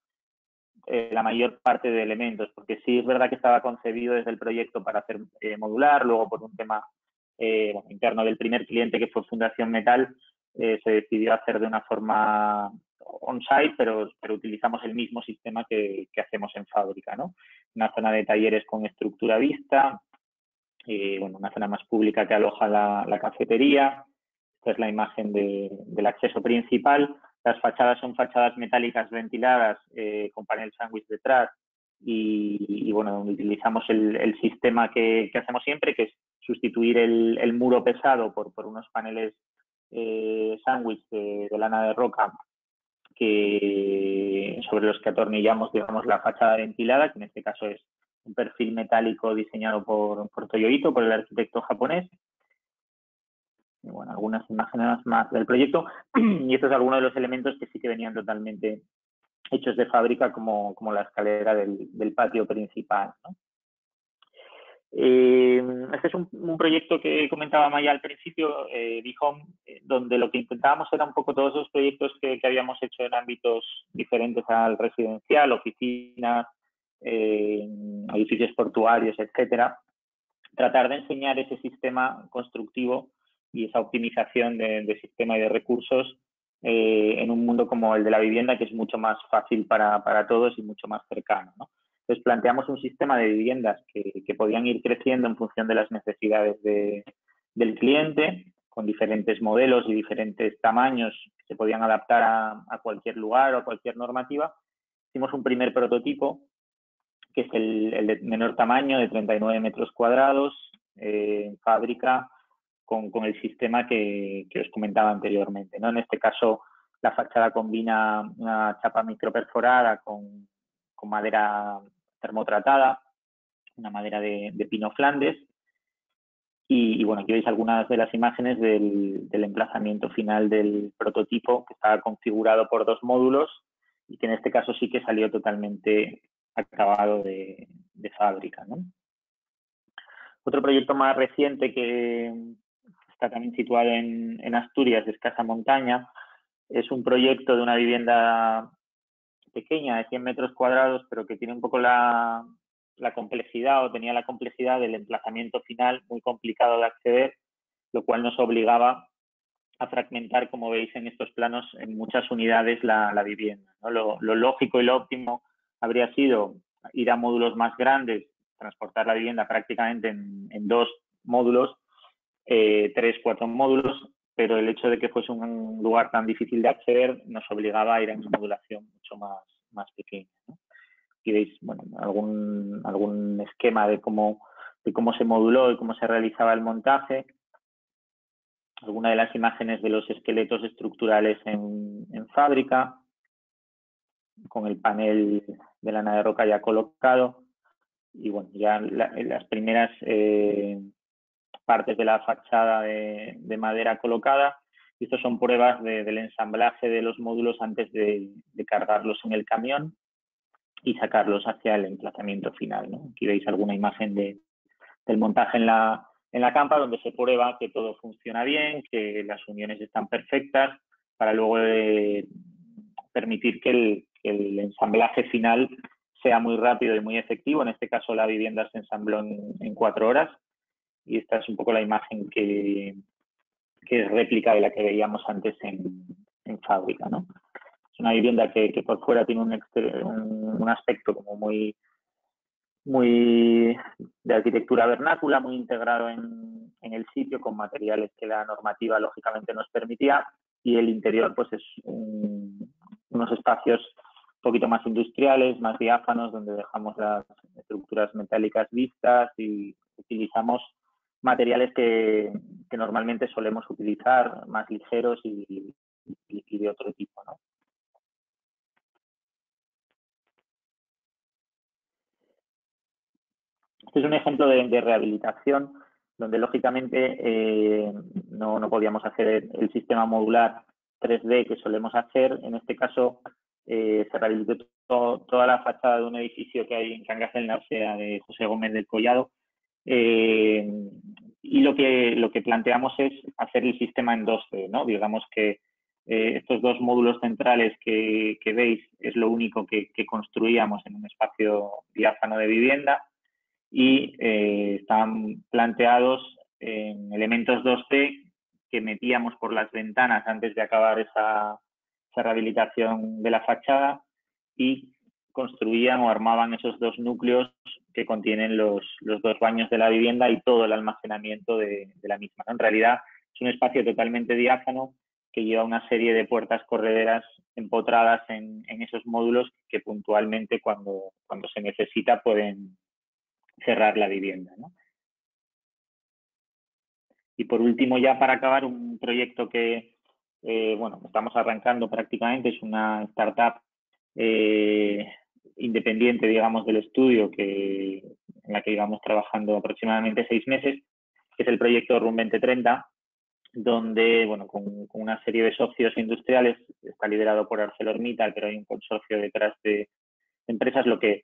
la mayor parte de elementos, porque sí es verdad que estaba concebido desde el proyecto para hacer modular, luego por un tema interno del primer cliente, que fue Fundación Metal, se decidió hacer de una forma on-site, pero utilizamos el mismo sistema que hacemos en fábrica, ¿no? Una zona de talleres con estructura vista, bueno, una zona más pública que aloja la cafetería. Esta es la imagen del acceso principal. Las fachadas son fachadas metálicas ventiladas con panel sándwich detrás y bueno, donde utilizamos el sistema que hacemos siempre, que es sustituir el muro pesado por unos paneles sándwich de lana de roca sobre los que atornillamos, digamos, la fachada ventilada, que en este caso es un perfil metálico diseñado por Toyo-Ito, por el arquitecto japonés. Y bueno, algunas imágenes más del proyecto. Y estos son algunos de los elementos que sí que venían totalmente hechos de fábrica, como la escalera del patio principal, ¿no? Este es un proyecto que comentaba Maya al principio, B-Home, donde lo que intentábamos era un poco todos los proyectos que habíamos hecho en ámbitos diferentes al residencial, oficinas, edificios portuarios, etcétera, tratar de enseñar ese sistema constructivo y esa optimización de sistema y de recursos en un mundo como el de la vivienda, que es mucho más fácil para todos y mucho más cercano, ¿no? Entonces planteamos un sistema de viviendas que podían ir creciendo en función de las necesidades del cliente, con diferentes modelos y diferentes tamaños que se podían adaptar a cualquier lugar o a cualquier normativa. Hicimos un primer prototipo, que es el de menor tamaño, de 39 metros cuadrados, en fábrica, con el sistema que os comentaba anteriormente, ¿no? En este caso, la fachada combina una chapa microperforada con madera termotratada, una madera de pino Flandes. Y bueno, aquí veis algunas de las imágenes del emplazamiento final del prototipo, que estaba configurado por 2 módulos y que en este caso sí que salió totalmente acabado de fábrica, ¿no? Otro proyecto más reciente que está también situado en Asturias, de escasa montaña, es un proyecto de una vivienda pequeña de 100 metros cuadrados, pero que tiene un poco la complejidad, o tenía la complejidad del emplazamiento final muy complicado de acceder, lo cual nos obligaba a fragmentar, como veis en estos planos, en muchas unidades la vivienda, ¿no? Lo lógico y lo óptimo habría sido ir a módulos más grandes, transportar la vivienda prácticamente en 2 módulos, 3, 4 módulos, pero el hecho de que fuese un lugar tan difícil de acceder nos obligaba a ir en una modulación mucho más pequeña, ¿no? Aquí veis, bueno, algún esquema de cómo se moduló y cómo se realizaba el montaje. Algunas de las imágenes de los esqueletos estructurales en fábrica, con el panel de lana de roca ya colocado. Y bueno, ya las primeras partes de la fachada de madera colocada. Y estos son pruebas del ensamblaje de los módulos antes de cargarlos en el camión y sacarlos hacia el emplazamiento final, ¿no? Aquí veis alguna imagen del montaje en la campa, donde se prueba que todo funciona bien, que las uniones están perfectas, para luego permitir que el ensamblaje final sea muy rápido y muy efectivo. En este caso, la vivienda se ensambló en 4 horas, y esta es un poco la imagen que es réplica de la que veíamos antes en fábrica, ¿no? Es una vivienda que por fuera tiene un aspecto como muy de arquitectura vernácula, muy integrado en el sitio, con materiales que la normativa lógicamente nos permitía, y el interior pues es unos espacios un poquito más industriales, más diáfanos, donde dejamos las estructuras metálicas vistas y utilizamos materiales que normalmente solemos utilizar, más ligeros y de otro tipo, ¿no? Este es un ejemplo de rehabilitación, donde lógicamente no podíamos hacer el sistema modular 3D que solemos hacer. En este caso se rehabilitó toda la fachada de un edificio que hay en Cangas del Narcea, de José Gómez del Collado, y lo que planteamos es hacer el sistema en 2D, ¿no? Digamos que estos 2 módulos centrales que veis es lo único que construíamos en un espacio diáfano de vivienda, y estaban planteados en elementos 2D que metíamos por las ventanas antes de acabar esa rehabilitación de la fachada, y construían o armaban esos 2 núcleos que contienen los 2 baños de la vivienda y todo el almacenamiento de la misma, ¿no? En realidad es un espacio totalmente diáfano que lleva una serie de puertas correderas empotradas en esos módulos que puntualmente cuando se necesita pueden cerrar la vivienda, ¿no? Y por último, ya para acabar, un proyecto que bueno, estamos arrancando prácticamente, es una startup independiente, digamos, del estudio, en la que íbamos trabajando aproximadamente 6 meses, que es el proyecto RUM 2030, donde, bueno, con una serie de socios industriales, está liderado por ArcelorMittal, pero hay un consorcio detrás de empresas. Lo que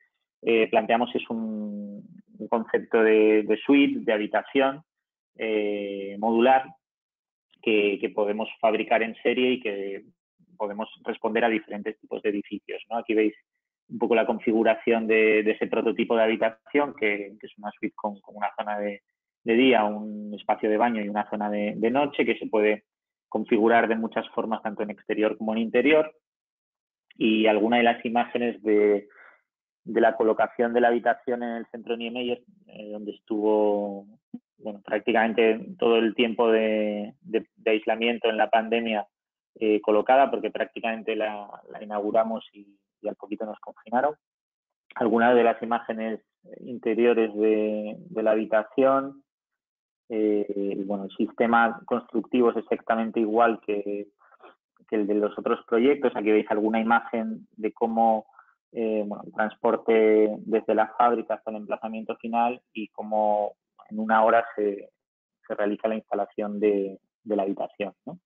planteamos es un concepto de suite, de habitación modular, que podemos fabricar en serie y que podemos responder a diferentes tipos de edificios, ¿no? Aquí veis un poco la configuración de ese prototipo de habitación, que es una suite con una zona de de día, un espacio de baño y una zona de noche, que se puede configurar de muchas formas, tanto en exterior como en interior. Y algunas de las imágenes de la colocación de la habitación en el centro Niemeyer, donde estuvo prácticamente todo el tiempo de aislamiento en la pandemia colocada, porque prácticamente la inauguramos y al poquito nos confinaron. Algunas de las imágenes interiores de la habitación. El sistema constructivo es exactamente igual que el de los otros proyectos. Aquí veis alguna imagen de cómo el transporte desde la fábrica hasta el emplazamiento final y cómo en una hora se realiza la instalación de la habitación, ¿no?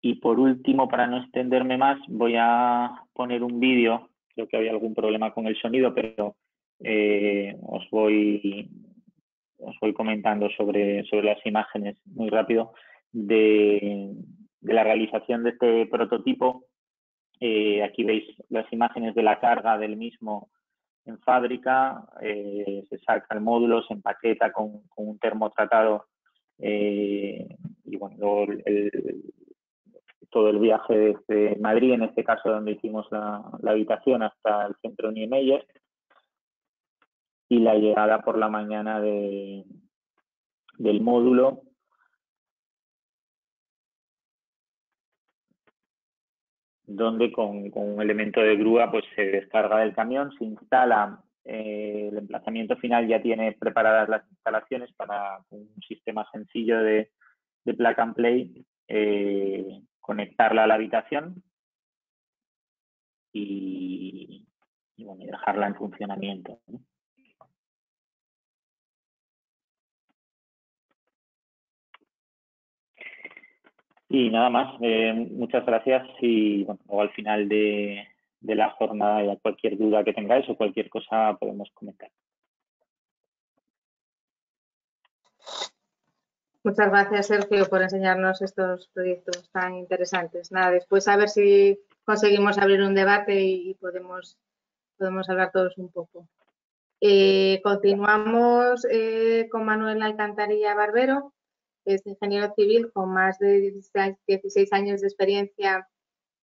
Y por último, para no extenderme más, voy a poner un vídeo. Creo que había algún problema con el sonido, pero os voy comentando sobre las imágenes muy rápido de la realización de este prototipo. Aquí veis las imágenes de la carga del mismo en fábrica. Se saca el módulo, se empaqueta con un termotratado y luego todo el viaje desde Madrid, en este caso donde hicimos la habitación, hasta el centro Niemeyer, y la llegada por la mañana del módulo, donde con un elemento de grúa pues se descarga del camión, se instala. El emplazamiento final ya tiene preparadas las instalaciones para un sistema sencillo de plug and play, conectarla a la habitación y dejarla en funcionamiento, ¿no? Y nada más, muchas gracias y luego al final de la jornada, cualquier duda que tengáis o cualquier cosa podemos comentar. Muchas gracias, Sergio, por enseñarnos estos proyectos tan interesantes. Nada, después a ver si conseguimos abrir un debate y podemos hablar todos un poco. Continuamos con Manuel Alcantarilla Barbero, que es ingeniero civil con más de 16 años de experiencia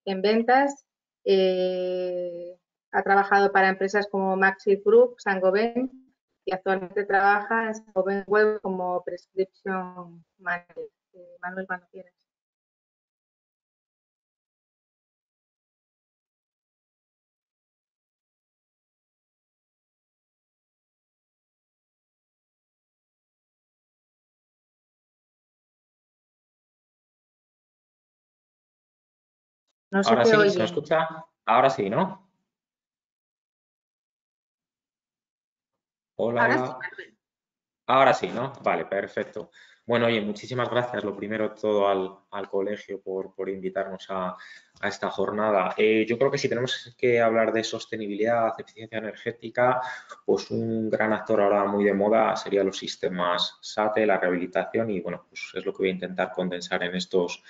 en ventas. Ha trabajado para empresas como Maxi Group, Saint-Gobain, y actualmente trabaja en Saint-Gobain Web como Prescription Manager. Manuel, cuando quieras. No se Ahora te sí, oye. ¿se me escucha? Ahora sí, ¿no? Hola, Ahora hola. Ahora sí, ¿no? Vale, perfecto. Bueno, oye, muchísimas gracias, lo primero de todo al colegio por invitarnos a esta jornada. Yo creo que si tenemos que hablar de sostenibilidad, eficiencia energética, pues un gran actor ahora muy de moda serían los sistemas SATE, la rehabilitación y bueno, pues es lo que voy a intentar condensar en estos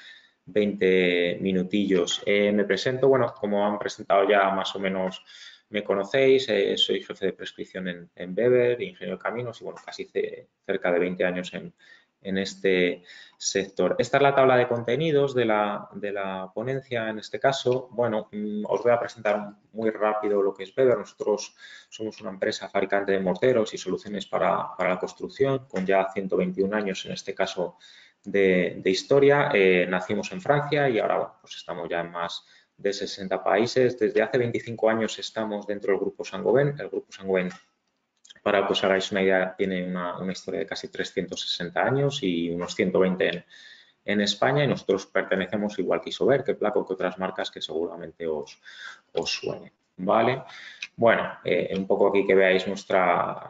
20 minutillos. Me presento, bueno, como han presentado ya más o menos me conocéis, soy jefe de prescripción en Weber, ingeniero de caminos y bueno, casi cerca de 20 años en este sector. Esta es la tabla de contenidos de la ponencia en este caso. Bueno, os voy a presentar muy rápido lo que es Weber. Nosotros somos una empresa fabricante de morteros y soluciones para la construcción con ya 121 años en este caso de historia. Nacimos en Francia y ahora bueno, pues estamos ya en más de 60 países. Desde hace 25 años estamos dentro del Grupo Saint-Gobain. El Grupo Saint-Gobain, para que os hagáis una idea, tiene una historia de casi 360 años y unos 120 en España y nosotros pertenecemos igual que Isover, que Placo, que otras marcas que seguramente os suenen, ¿vale? Bueno, un poco aquí que veáis nuestro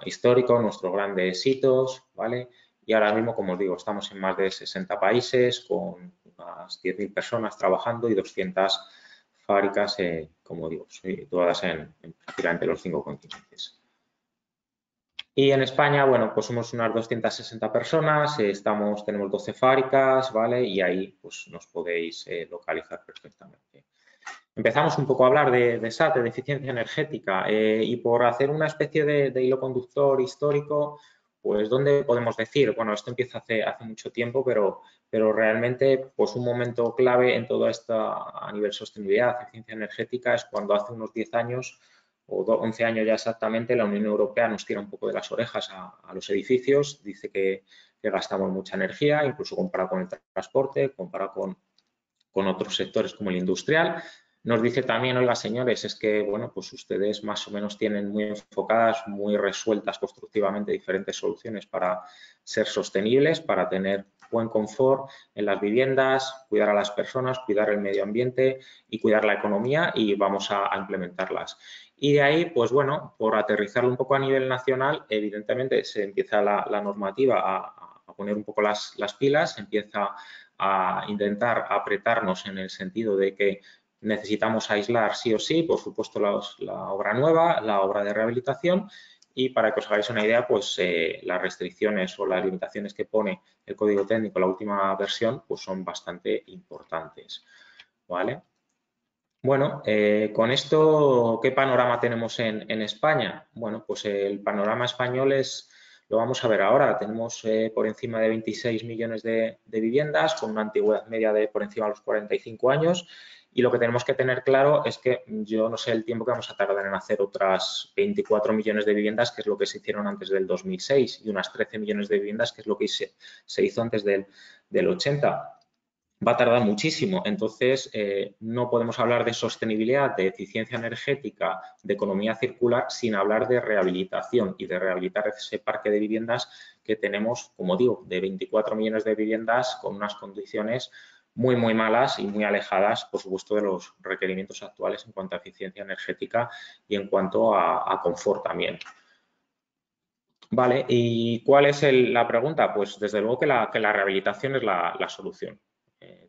histórico, nuestros grandes hitos, ¿vale? Y ahora mismo, como os digo, estamos en más de 60 países con unas 10.000 personas trabajando y 200 fábricas, como digo, todas en prácticamente los 5 continentes. Y en España, bueno, pues somos unas 260 personas, tenemos 12 fábricas, ¿vale? Y ahí pues nos podéis localizar perfectamente. Empezamos un poco a hablar de SAT, de eficiencia energética, y por hacer una especie de hilo conductor histórico, pues ¿dónde podemos decir? Bueno, esto empieza hace mucho tiempo, pero realmente pues un momento clave en todo esto a nivel sostenibilidad, eficiencia energética, es cuando hace unos 10 años o 11 años ya exactamente, la Unión Europea nos tira un poco de las orejas a los edificios, dice que gastamos mucha energía, incluso comparado con el transporte, comparado con otros sectores como el industrial. Nos dice también, oiga, señores, es que, bueno, pues ustedes más o menos tienen muy enfocadas, muy resueltas constructivamente diferentes soluciones para ser sostenibles, para tener buen confort en las viviendas, cuidar a las personas, cuidar el medio ambiente y cuidar la economía y vamos a implementarlas. Y de ahí, pues bueno, por aterrizarlo un poco a nivel nacional, evidentemente se empieza la normativa a poner un poco las pilas, empieza a intentar apretarnos en el sentido de que necesitamos aislar sí o sí, por supuesto, la obra nueva, la obra de rehabilitación y para que os hagáis una idea, pues las restricciones o las limitaciones que pone el código técnico, la última versión, pues son bastante importantes, ¿vale? Bueno, con esto, ¿qué panorama tenemos en España? Bueno, pues el panorama español lo vamos a ver ahora. Tenemos por encima de 26 millones de viviendas con una antigüedad media de por encima de los 45 años y lo que tenemos que tener claro es que yo no sé el tiempo que vamos a tardar en hacer otras 24 millones de viviendas, que es lo que se hicieron antes del 2006, y unas 13 millones de viviendas, que es lo que se hizo antes del 80. Va a tardar muchísimo. Entonces, no podemos hablar de sostenibilidad, de eficiencia energética, de economía circular, sin hablar de rehabilitación y de rehabilitar ese parque de viviendas que tenemos, como digo, de 24 millones de viviendas con unas condiciones muy, muy malas y muy alejadas, por supuesto, de los requerimientos actuales en cuanto a eficiencia energética y en cuanto a confort también. Vale, ¿y cuál es la pregunta? Pues desde luego que la rehabilitación es la solución.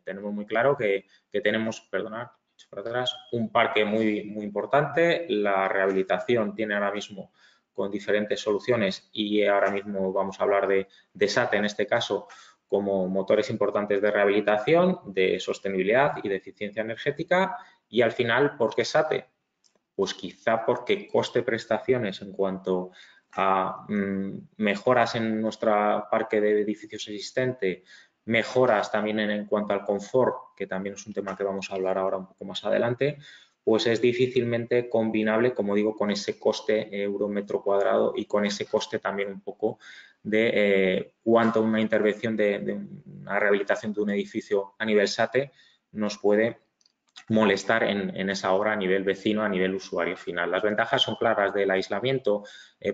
Tenemos muy claro que tenemos, perdonad, para atrás, un parque muy, muy importante. La rehabilitación tiene ahora mismo con diferentes soluciones y ahora mismo vamos a hablar de SAT en este caso como motores importantes de rehabilitación, de sostenibilidad y de eficiencia energética. Y al final, ¿por qué SAT? Pues quizá porque coste-prestaciones en cuanto a mejoras en nuestro parque de edificios existente, mejoras también en cuanto al confort, que también es un tema que vamos a hablar ahora un poco más adelante, pues es difícilmente combinable, como digo, con ese coste euro metro cuadrado y con ese coste también un poco de cuánto una intervención de una rehabilitación de un edificio a nivel SATE nos puede molestar en esa obra a nivel vecino, a nivel usuario final. Las ventajas son claras del aislamiento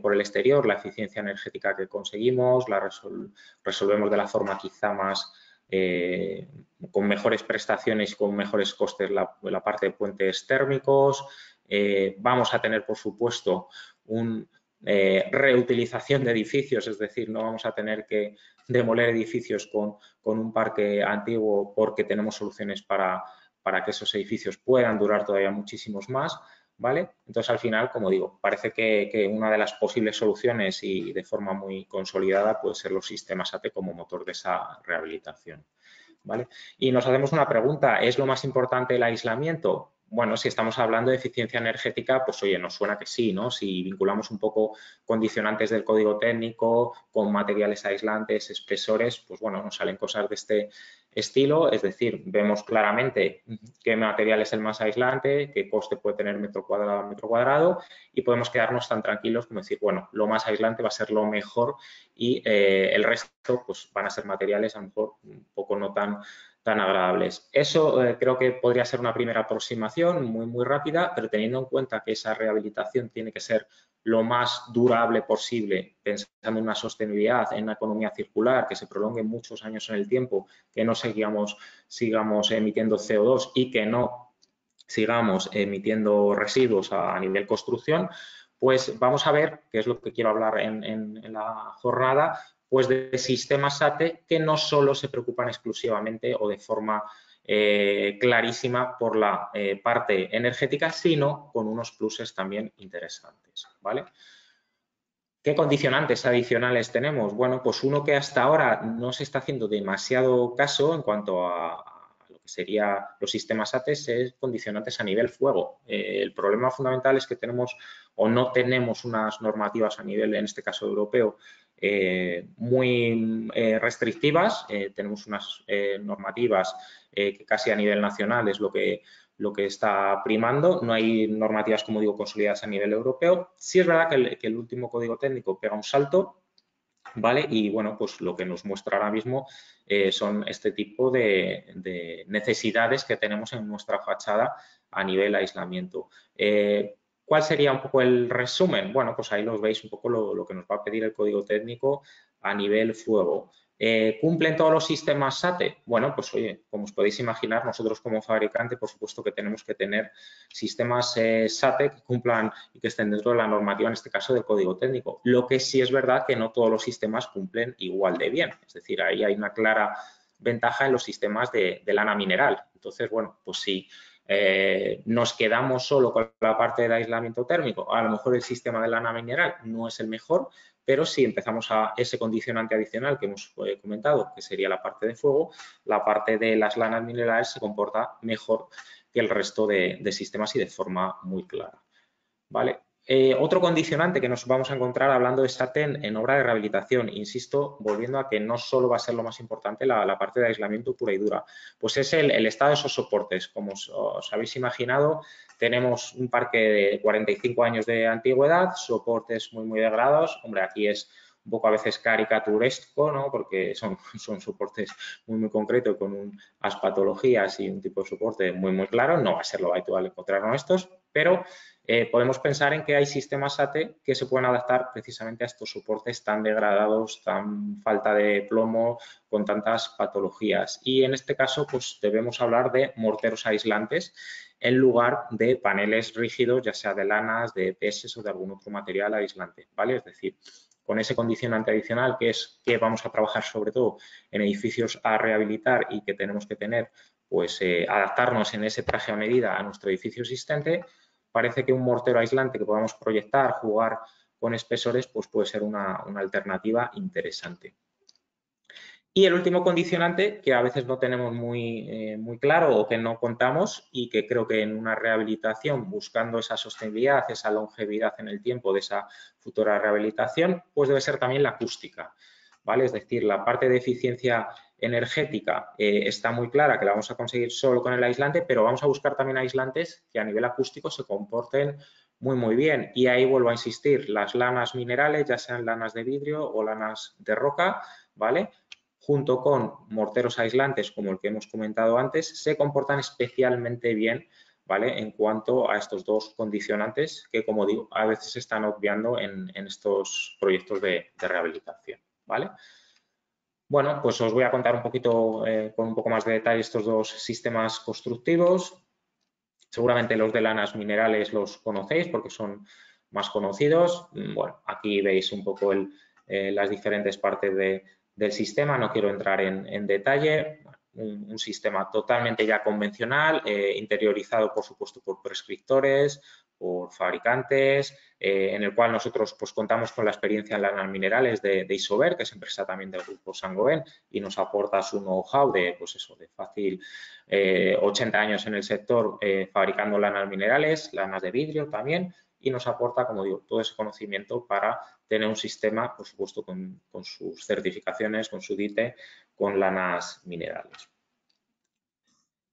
por el exterior, la eficiencia energética que conseguimos, la resolvemos de la forma quizá más con mejores prestaciones y con mejores costes la parte de puentes térmicos. Vamos a tener, por supuesto, una reutilización de edificios, es decir, no vamos a tener que demoler edificios con un parque antiguo porque tenemos soluciones para que esos edificios puedan durar todavía muchísimos más, ¿vale? Entonces, al final, como digo, parece que una de las posibles soluciones y de forma muy consolidada puede ser los sistemas ATE como motor de esa rehabilitación, ¿vale? Y nos hacemos una pregunta, ¿es lo más importante el aislamiento? Bueno, si estamos hablando de eficiencia energética, pues oye, nos suena que sí, ¿no? Si vinculamos un poco condicionantes del código técnico con materiales aislantes, espesores, pues bueno, nos salen cosas de este estilo, es decir, vemos claramente qué material es el más aislante, qué coste puede tener metro cuadrado y podemos quedarnos tan tranquilos como decir, bueno, lo más aislante va a ser lo mejor y el resto pues van a ser materiales a lo mejor un poco no tan agradables. Eso creo que podría ser una primera aproximación muy, muy rápida, pero teniendo en cuenta que esa rehabilitación tiene que ser lo más durable posible, pensando en una sostenibilidad, en una economía circular, que se prolongue muchos años en el tiempo, que no sigamos emitiendo CO2 y que no sigamos emitiendo residuos a nivel construcción, pues vamos a ver, que es lo que quiero hablar en la jornada, pues de sistemas SATE que no solo se preocupan exclusivamente o de forma clarísima por la parte energética, sino con unos pluses también interesantes, ¿vale? ¿Qué condicionantes adicionales tenemos? Bueno, pues uno que hasta ahora no se está haciendo demasiado caso en cuanto a lo que sería los sistemas ATES es condicionantes a nivel fuego. El problema fundamental es que tenemos o no tenemos unas normativas a nivel, en este caso europeo, muy restrictivas. Tenemos unas normativas que casi a nivel nacional es lo que está primando. No hay normativas, como digo, consolidadas a nivel europeo. Sí es verdad que el último código técnico pega un salto, ¿vale? Y bueno, pues lo que nos muestra ahora mismo son este tipo de necesidades que tenemos en nuestra fachada a nivel aislamiento. ¿Cuál sería un poco el resumen? Bueno, pues ahí los veis un poco lo que nos va a pedir el código técnico a nivel fuego. ¿Cumplen todos los sistemas SATE? Bueno, pues oye, como os podéis imaginar, nosotros como fabricante, por supuesto que tenemos que tener sistemas SATE que cumplan y que estén dentro de la normativa, en este caso del código técnico. Lo que sí es verdad que no todos los sistemas cumplen igual de bien. Es decir, ahí hay una clara ventaja en los sistemas de lana mineral. Entonces, bueno, pues sí. Nos quedamos solo con la parte de aislamiento térmico, a lo mejor el sistema de lana mineral no es el mejor, pero si empezamos a ese condicionante adicional que hemos comentado, que sería la parte de fuego, la parte de las lanas minerales se comporta mejor que el resto de sistemas y de forma muy clara, ¿vale? Otro condicionante que nos vamos a encontrar hablando de SATEN en obra de rehabilitación, insisto, volviendo a que no solo va a ser lo más importante la parte de aislamiento pura y dura, pues es el estado de esos soportes. Como os habéis imaginado, tenemos un parque de 45 años de antigüedad, soportes muy degradados. Hombre, aquí es un poco a veces caricaturesco, ¿no? Porque son soportes muy concretos con unas patologías y un tipo de soporte muy claro. No va a ser lo habitual encontrarnos estos, pero podemos pensar en que hay sistemas SATE que se pueden adaptar precisamente a estos soportes tan degradados, tan falta de plomo, con tantas patologías. Y en este caso, pues debemos hablar de morteros aislantes en lugar de paneles rígidos, ya sea de lanas, de EPS o de algún otro material aislante, ¿vale? Es decir, con ese condicionante adicional que es que vamos a trabajar sobre todo en edificios a rehabilitar y que tenemos que tener, pues adaptarnos en ese traje a medida a nuestro edificio existente, parece que un mortero aislante que podamos proyectar, jugar con espesores, pues puede ser una alternativa interesante. Y el último condicionante que a veces no tenemos muy claro o que no contamos y que creo que en una rehabilitación, buscando esa sostenibilidad, esa longevidad en el tiempo de esa futura rehabilitación, pues debe ser también la acústica, ¿vale? Es decir, la parte de eficiencia energética está muy clara que la vamos a conseguir solo con el aislante, pero vamos a buscar también aislantes que a nivel acústico se comporten muy bien. Y ahí vuelvo a insistir, las lanas minerales, ya sean lanas de vidrio o lanas de roca, ¿vale?, junto con morteros aislantes como el que hemos comentado antes, se comportan especialmente bien, ¿vale?, en cuanto a estos dos condicionantes que, como digo, a veces se están obviando en estos proyectos de rehabilitación, ¿vale? Bueno, pues os voy a contar un poquito, con un poco más de detalle, estos dos sistemas constructivos. Seguramente los de lanas minerales los conocéis porque son más conocidos. Bueno, aquí veis un poco las diferentes partes del sistema. No quiero entrar en detalle. Un sistema totalmente ya convencional, interiorizado, por supuesto, por prescriptores, por fabricantes, en el cual nosotros pues contamos con la experiencia en lanas minerales de Isover, que es empresa también del grupo Saint-Gobain, y nos aporta su know-how de, pues eso, de fácil 80 años en el sector fabricando lanas minerales, lanas de vidrio también, y nos aporta, como digo, todo ese conocimiento para tener un sistema, por supuesto, con sus certificaciones, con su DITE, con lanas minerales.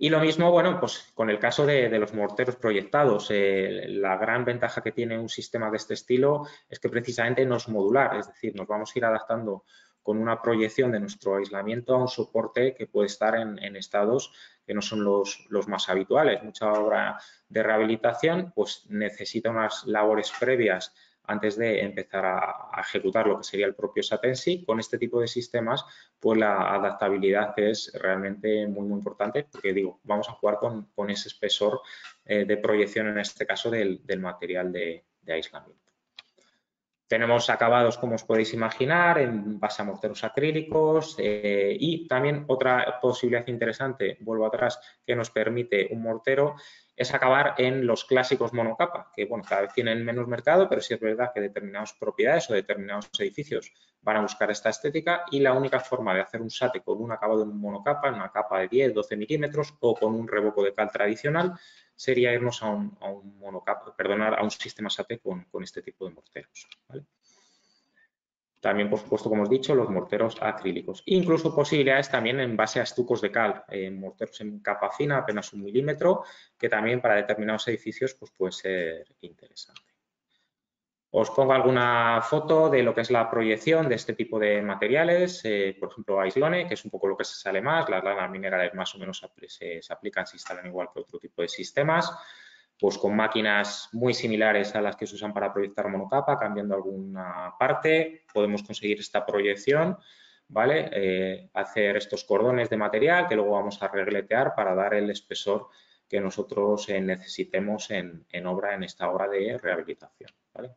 Y lo mismo, bueno, pues con el caso de los morteros proyectados, la gran ventaja que tiene un sistema de este estilo es que precisamente no es modular, es decir, nos vamos a ir adaptando con una proyección de nuestro aislamiento a un soporte que puede estar en estados que no son los más habituales. Mucha obra de rehabilitación pues necesita unas labores previas antes de empezar a ejecutar lo que sería el propio SATEN. Con este tipo de sistemas, pues la adaptabilidad es realmente muy importante porque, digo, vamos a jugar con ese espesor de proyección, en este caso, del material de aislamiento. Tenemos acabados, como os podéis imaginar, en base a morteros acrílicos y también otra posibilidad interesante, vuelvo atrás, que nos permite un mortero es acabar en los clásicos monocapa, que bueno, cada vez tienen menos mercado, pero sí es verdad que determinadas propiedades o determinados edificios van a buscar esta estética y la única forma de hacer un SATE con un acabado en monocapa, en una capa de 10, 12 milímetros o con un revoco de cal tradicional, sería irnos a un monocapa, perdonar, a un sistema SATE con este tipo de morteros, ¿vale? También, por supuesto, como os he dicho, los morteros acrílicos. Incluso posibilidades también en base a estucos de cal, morteros en capa fina, apenas 1 milímetro, que también para determinados edificios pues, puede ser interesante. Os pongo alguna foto de lo que es la proyección de este tipo de materiales, por ejemplo, Aislone, que es un poco lo que se sale más, las lanas minerales más o menos se aplican, se instalan igual que otro tipo de sistemas, pues con máquinas muy similares a las que se usan para proyectar monocapa, cambiando alguna parte, podemos conseguir esta proyección, ¿vale? Hacer estos cordones de material que luego vamos a regletear para dar el espesor que nosotros necesitemos en obra, en esta obra de rehabilitación, ¿vale?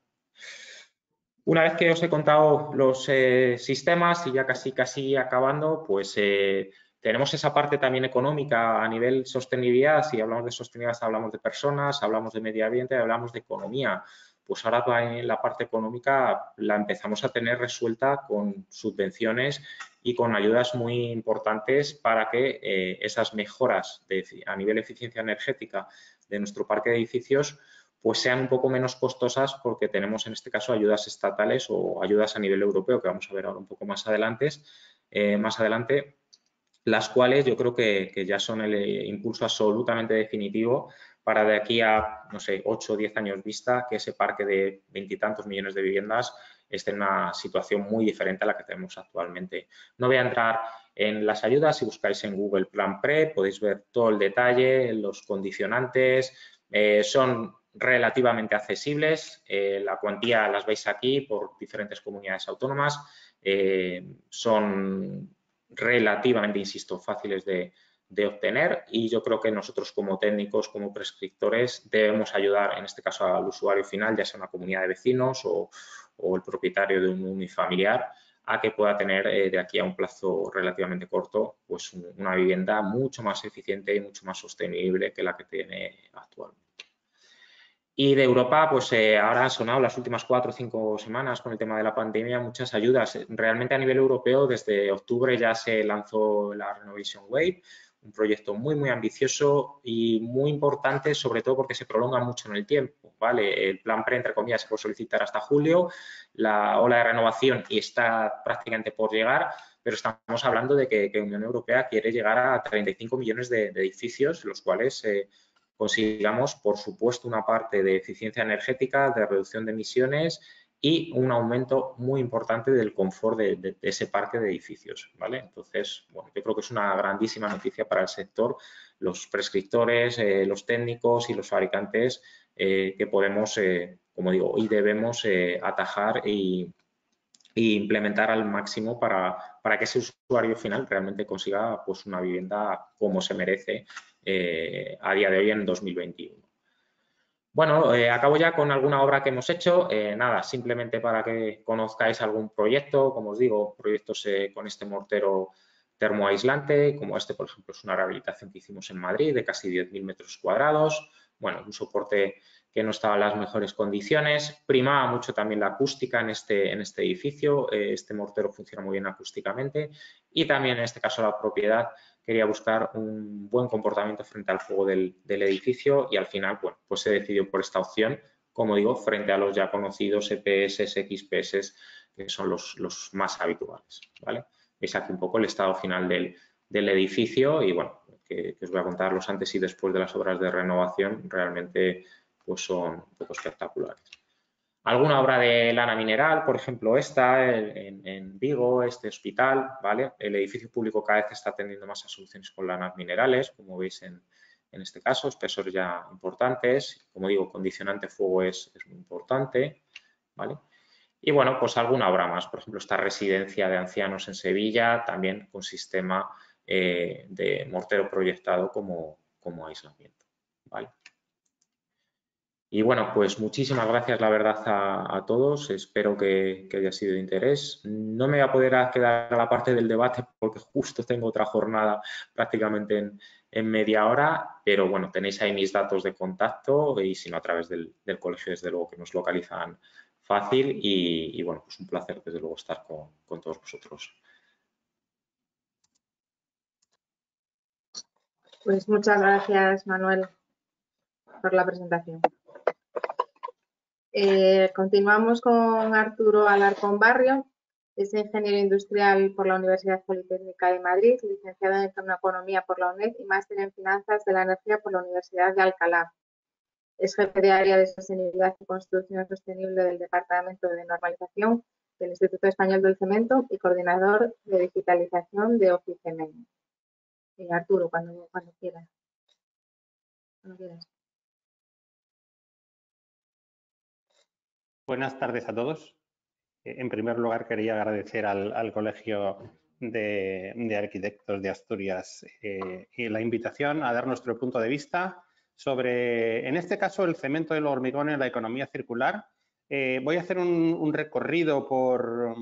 Una vez que os he contado los sistemas y ya casi acabando, pues tenemos esa parte también económica a nivel sostenibilidad. Si hablamos de sostenibilidad, hablamos de personas, hablamos de medio ambiente, hablamos de economía. Pues ahora en la parte económica la empezamos a tener resuelta con subvenciones y con ayudas muy importantes para que esas mejoras a nivel de eficiencia energética de nuestro parque de edificios pues sean un poco menos costosas porque tenemos en este caso ayudas estatales o ayudas a nivel europeo, que vamos a ver ahora un poco más adelante, las cuales yo creo que ya son el impulso absolutamente definitivo para de aquí a, no sé, 8 o 10 años vista, que ese parque de 20 y tantos millones de viviendas esté en una situación muy diferente a la que tenemos actualmente. No voy a entrar en las ayudas, si buscáis en Google Plan Pre, podéis ver todo el detalle, los condicionantes, son relativamente accesibles, la cuantía las veis aquí por diferentes comunidades autónomas, son relativamente, insisto, fáciles de obtener y yo creo que nosotros como técnicos, como prescriptores, debemos ayudar en este caso al usuario final, ya sea una comunidad de vecinos o el propietario de un unifamiliar, a que pueda tener de aquí a un plazo relativamente corto pues una vivienda mucho más eficiente y mucho más sostenible que la que tiene actualmente. Y de Europa, pues ahora han sonado las últimas 4 o 5 semanas con el tema de la pandemia muchas ayudas. Realmente a nivel europeo, desde octubre ya se lanzó la Renovation Wave, un proyecto muy ambicioso y muy importante, sobre todo porque se prolonga mucho en el tiempo, ¿vale? El plan pre, entre comillas, se puede solicitar hasta julio, la ola de renovación y está prácticamente por llegar, pero estamos hablando de que Unión Europea quiere llegar a 35 millones de edificios, los cuales consigamos, por supuesto, una parte de eficiencia energética, de reducción de emisiones y un aumento muy importante del confort de ese parque de edificios, ¿vale? Entonces, bueno, yo creo que es una grandísima noticia para el sector, los prescriptores, los técnicos y los fabricantes que podemos, como digo, y debemos atajar y implementar al máximo para que ese usuario final realmente consiga pues, una vivienda como se merece a día de hoy en 2021. Bueno, acabo ya con alguna obra que hemos hecho. Nada, simplemente para que conozcáis algún proyecto, como os digo, proyectos con este mortero termoaislante, como este, por ejemplo, es una rehabilitación que hicimos en Madrid de casi 10.000 metros cuadrados. Bueno, un soporte que no estaba en las mejores condiciones. Primaba mucho también la acústica en este edificio. Este mortero funciona muy bien acústicamente y también en este caso la propiedad quería buscar un buen comportamiento frente al fuego del edificio y al final, bueno, pues se decidió por esta opción, como digo, frente a los ya conocidos EPS, XPS, que son los más habituales, ¿vale? Veis aquí un poco el estado final del edificio y, bueno, que os voy a contar los antes y después de las obras de renovación, realmente pues son un poco espectaculares. Alguna obra de lana mineral, por ejemplo esta en Vigo, este hospital, ¿vale? El edificio público cada vez está teniendo más soluciones con lanas minerales, como veis en este caso, espesores ya importantes, como digo, condicionante fuego es muy importante, ¿vale? Y bueno, pues alguna obra más, por ejemplo, esta residencia de ancianos en Sevilla, también con sistema de mortero proyectado como aislamiento, ¿vale? Y bueno, pues muchísimas gracias, la verdad, a todos. Espero que haya sido de interés. No me voy a poder quedar a la parte del debate porque justo tengo otra jornada prácticamente en media hora, pero bueno, tenéis ahí mis datos de contacto y si no a través del colegio, desde luego que nos localizan fácil y bueno, pues un placer desde luego estar con todos vosotros. Pues muchas gracias, Manuel, por la presentación. Continuamos con Arturo Alarcón Barrio. Es ingeniero industrial por la Universidad Politécnica de Madrid, licenciado en Economía por la UNED y máster en Finanzas de la Energía por la Universidad de Alcalá. Es jefe de área de Sostenibilidad y Construcción Sostenible del Departamento de Normalización del Instituto Español del Cemento y coordinador de digitalización de Oficimen. Arturo, cuando quieras. Cuando quieras. Buenas tardes a todos. En primer lugar, quería agradecer al Colegio de Arquitectos de Asturias y la invitación a dar nuestro punto de vista sobre, en este caso, el cemento y el hormigón en la economía circular. Voy a hacer un recorrido por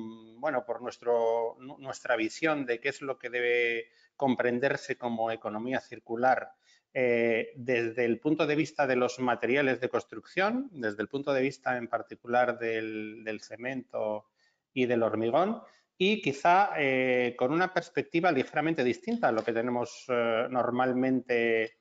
nuestra visión de qué es lo que debe comprenderse como economía circular desde el punto de vista de los materiales de construcción, desde el punto de vista en particular del cemento y del hormigón, y quizá con una perspectiva ligeramente distinta a lo que tenemos normalmente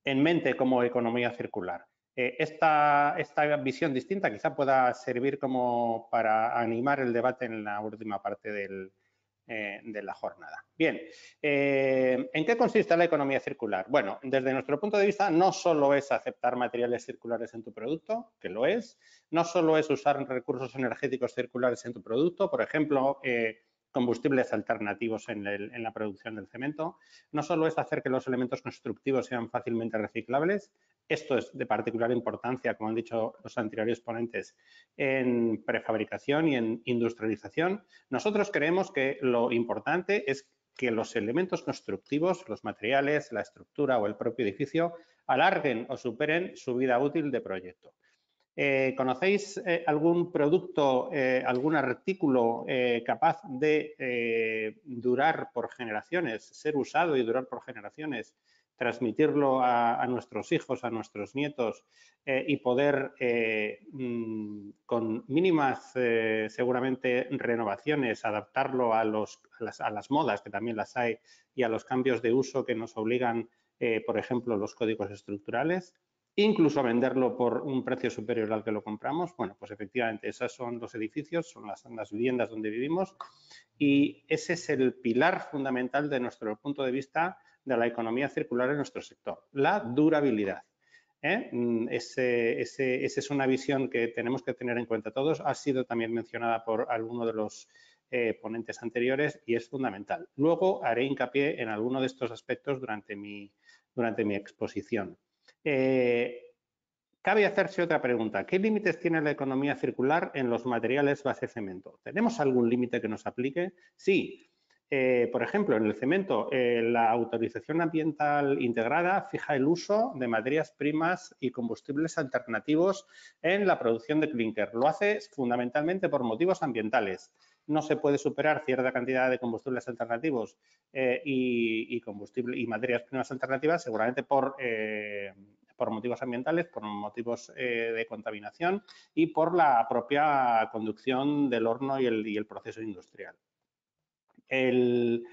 en mente como economía circular. Esta visión distinta quizá pueda servir como para animar el debate en la última parte de la jornada. Bien, ¿en qué consiste la economía circular? Bueno, desde nuestro punto de vista no solo es aceptar materiales circulares en tu producto, que lo es, no solo es usar recursos energéticos circulares en tu producto, por ejemplo, combustibles alternativos en la producción del cemento, no solo es hacer que los elementos constructivos sean fácilmente reciclables, esto es de particular importancia, como han dicho los anteriores ponentes, en prefabricación y en industrialización. Nosotros creemos que lo importante es que los elementos constructivos, los materiales, la estructura o el propio edificio alarguen o superen su vida útil de proyecto. ¿Conocéis algún producto, algún artículo capaz de durar por generaciones, ser usado y durar por generaciones, transmitirlo a nuestros hijos, a nuestros nietos y poder con mínimas seguramente renovaciones adaptarlo a las modas, que también las hay, y a los cambios de uso que nos obligan, por ejemplo, los códigos estructurales? Incluso venderlo por un precio superior al que lo compramos? Bueno, pues efectivamente, esos son los edificios, son las viviendas donde vivimos y ese es el pilar fundamental de nuestro punto de vista de la economía circular en nuestro sector, la durabilidad. Esa es una visión que tenemos que tener en cuenta todos. Ha sido también mencionada por alguno de los ponentes anteriores y es fundamental. Luego haré hincapié en alguno de estos aspectos durante mi exposición. Cabe hacerse otra pregunta. ¿Qué límites tiene la economía circular en los materiales base cemento? ¿Tenemos algún límite que nos aplique? Sí. Por ejemplo, en el cemento, la autorización ambiental integrada fija el uso de materias primas y combustibles alternativos en la producción de clínker. Lo hace fundamentalmente por motivos ambientales. No se puede superar cierta cantidad de combustibles alternativos y materias primas alternativas, seguramente por motivos ambientales, por motivos de contaminación y por la propia conducción del horno y el proceso industrial. El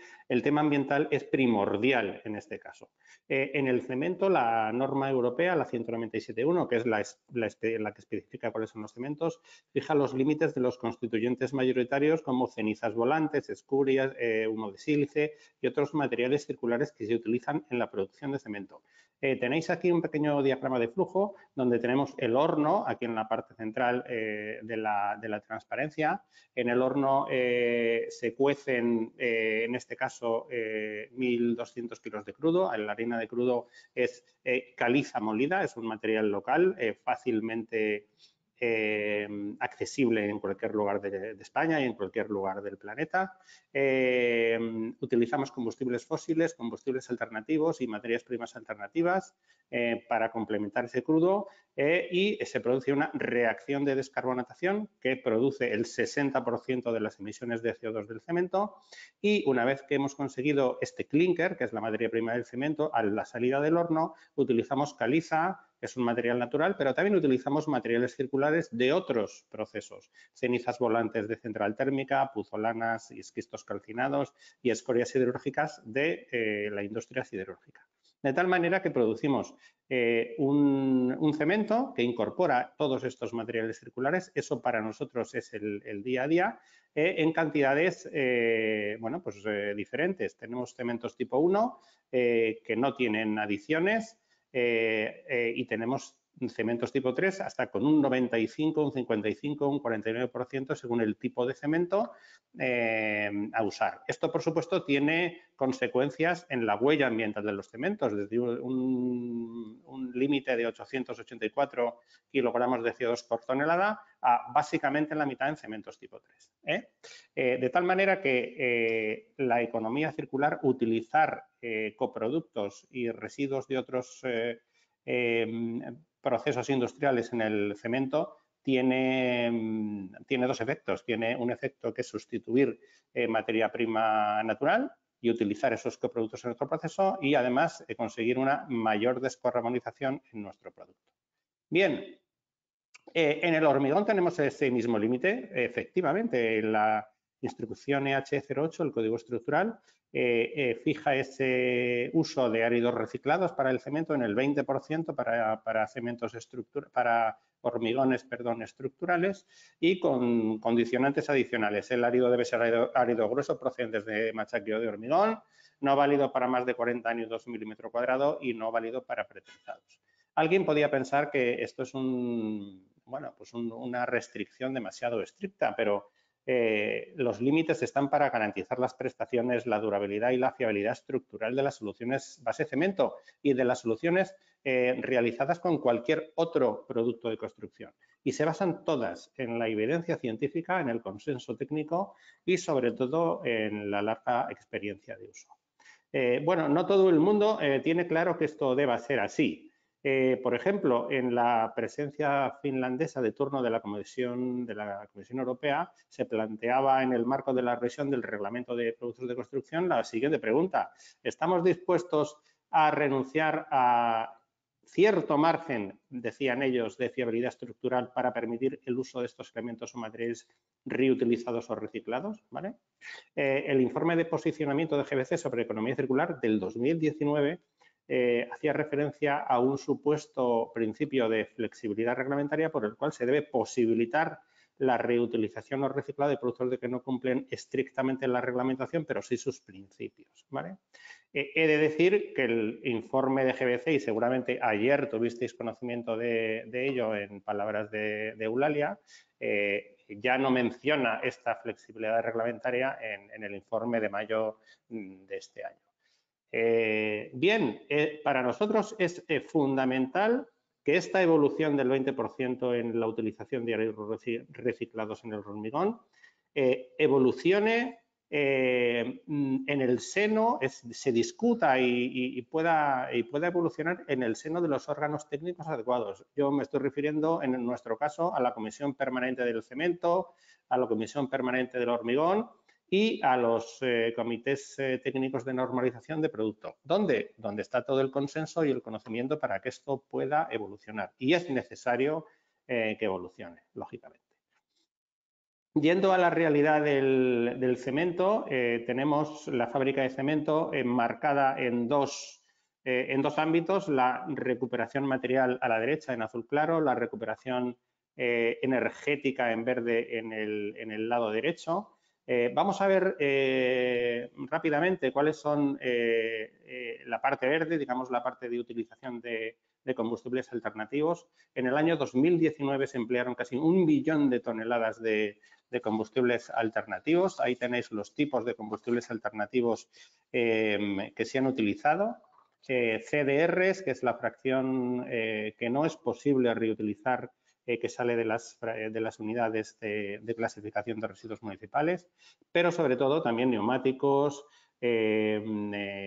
tema ambiental es primordial en este caso. En el cemento, la norma europea, la 197.1, que es la que especifica cuáles son los cementos, fija los límites de los constituyentes mayoritarios como cenizas volantes, escurias, humo de sílice y otros materiales circulares que se utilizan en la producción de cemento. Tenéis aquí un pequeño diagrama de flujo donde tenemos el horno, aquí en la parte central de la transparencia. En el horno se cuecen, en este caso, 1.200 kilos de crudo. La harina de crudo es caliza molida, es un material local, fácilmente accesible en cualquier lugar de España y en cualquier lugar del planeta. Utilizamos combustibles fósiles, combustibles alternativos y materias primas alternativas para complementar ese crudo y se produce una reacción de descarbonatación que produce el 60% de las emisiones de CO2 del cemento, y una vez que hemos conseguido este clinker, que es la materia prima del cemento, a la salida del horno utilizamos caliza, que es un material natural, pero también utilizamos materiales circulares de otros procesos, cenizas volantes de central térmica, puzolanas y esquistos calcinados y escorias siderúrgicas de la industria siderúrgica. De tal manera que producimos un cemento que incorpora todos estos materiales circulares. Eso para nosotros es el día a día, en cantidades bueno, pues, diferentes. Tenemos cementos tipo 1 que no tienen adiciones y tenemos cementos tipo 3 hasta con un 95, un 55, un 49% según el tipo de cemento a usar. Esto, por supuesto, tiene consecuencias en la huella ambiental de los cementos, desde un límite de 884 kilogramos de CO2 por tonelada a básicamente la mitad en cementos tipo 3. De tal manera que la economía circular, utilizar coproductos y residuos de otros procesos industriales en el cemento tiene dos efectos. Tiene un efecto que es sustituir materia prima natural y utilizar esos coproductos en nuestro proceso, y además conseguir una mayor descarbonización en nuestro producto. Bien, en el hormigón tenemos ese mismo límite. Efectivamente, en la instrucción EH08, el código estructural, fija ese uso de áridos reciclados para el cemento en el 20% para cementos para hormigones, estructurales, y con condicionantes adicionales. El árido debe ser árido grueso procedente de machaqueo de hormigón, no válido para más de 40 años 2 milímetros cuadrados y no válido para pretensados. Alguien podía pensar que esto es pues una restricción demasiado estricta, pero los límites están para garantizar las prestaciones, la durabilidad y la fiabilidad estructural de las soluciones base cemento y de las soluciones realizadas con cualquier otro producto de construcción. Y se basan todas en la evidencia científica, en el consenso técnico y, sobre todo, en la larga experiencia de uso. Bueno, no todo el mundo tiene claro que esto deba ser así. Por ejemplo, en la presencia finlandesa de turno de la Comisión Europea, se planteaba en el marco de la revisión del Reglamento de Productos de Construcción la siguiente pregunta: ¿estamos dispuestos a renunciar a cierto margen, decían ellos, de fiabilidad estructural para permitir el uso de estos elementos o materiales reutilizados o reciclados? ¿Vale? El informe de posicionamiento de GBC sobre economía circular del 2019 hacía referencia a un supuesto principio de flexibilidad reglamentaria por el cual se debe posibilitar la reutilización o reciclado de productos que no cumplen estrictamente la reglamentación, pero sí sus principios. ¿Vale? He de decir que el informe de GBC, y seguramente ayer tuvisteis conocimiento de ello en palabras de Eulalia, ya no menciona esta flexibilidad reglamentaria en el informe de mayo de este año. Bien, para nosotros es fundamental que esta evolución del 20% en la utilización de áridos reciclados en el hormigón evolucione en el seno, se discuta y pueda evolucionar en el seno de los órganos técnicos adecuados. Yo me estoy refiriendo, en nuestro caso, a la Comisión Permanente del Cemento, a la Comisión Permanente del Hormigón y a los comités técnicos de normalización de producto. ¿Dónde? Donde está todo el consenso y el conocimiento para que esto pueda evolucionar. Y es necesario que evolucione, lógicamente. Yendo a la realidad del cemento, tenemos la fábrica de cemento enmarcada en dos ámbitos: la recuperación material a la derecha en azul claro, la recuperación energética en verde en el lado derecho. Vamos a ver rápidamente cuáles son la parte verde, digamos la parte de utilización de combustibles alternativos. En el año 2019 se emplearon casi 1 billón de toneladas de combustibles alternativos. Ahí tenéis los tipos de combustibles alternativos que se han utilizado. CDRs, que es la fracción que no es posible reutilizar que sale de las unidades de clasificación de residuos municipales, pero sobre todo también neumáticos,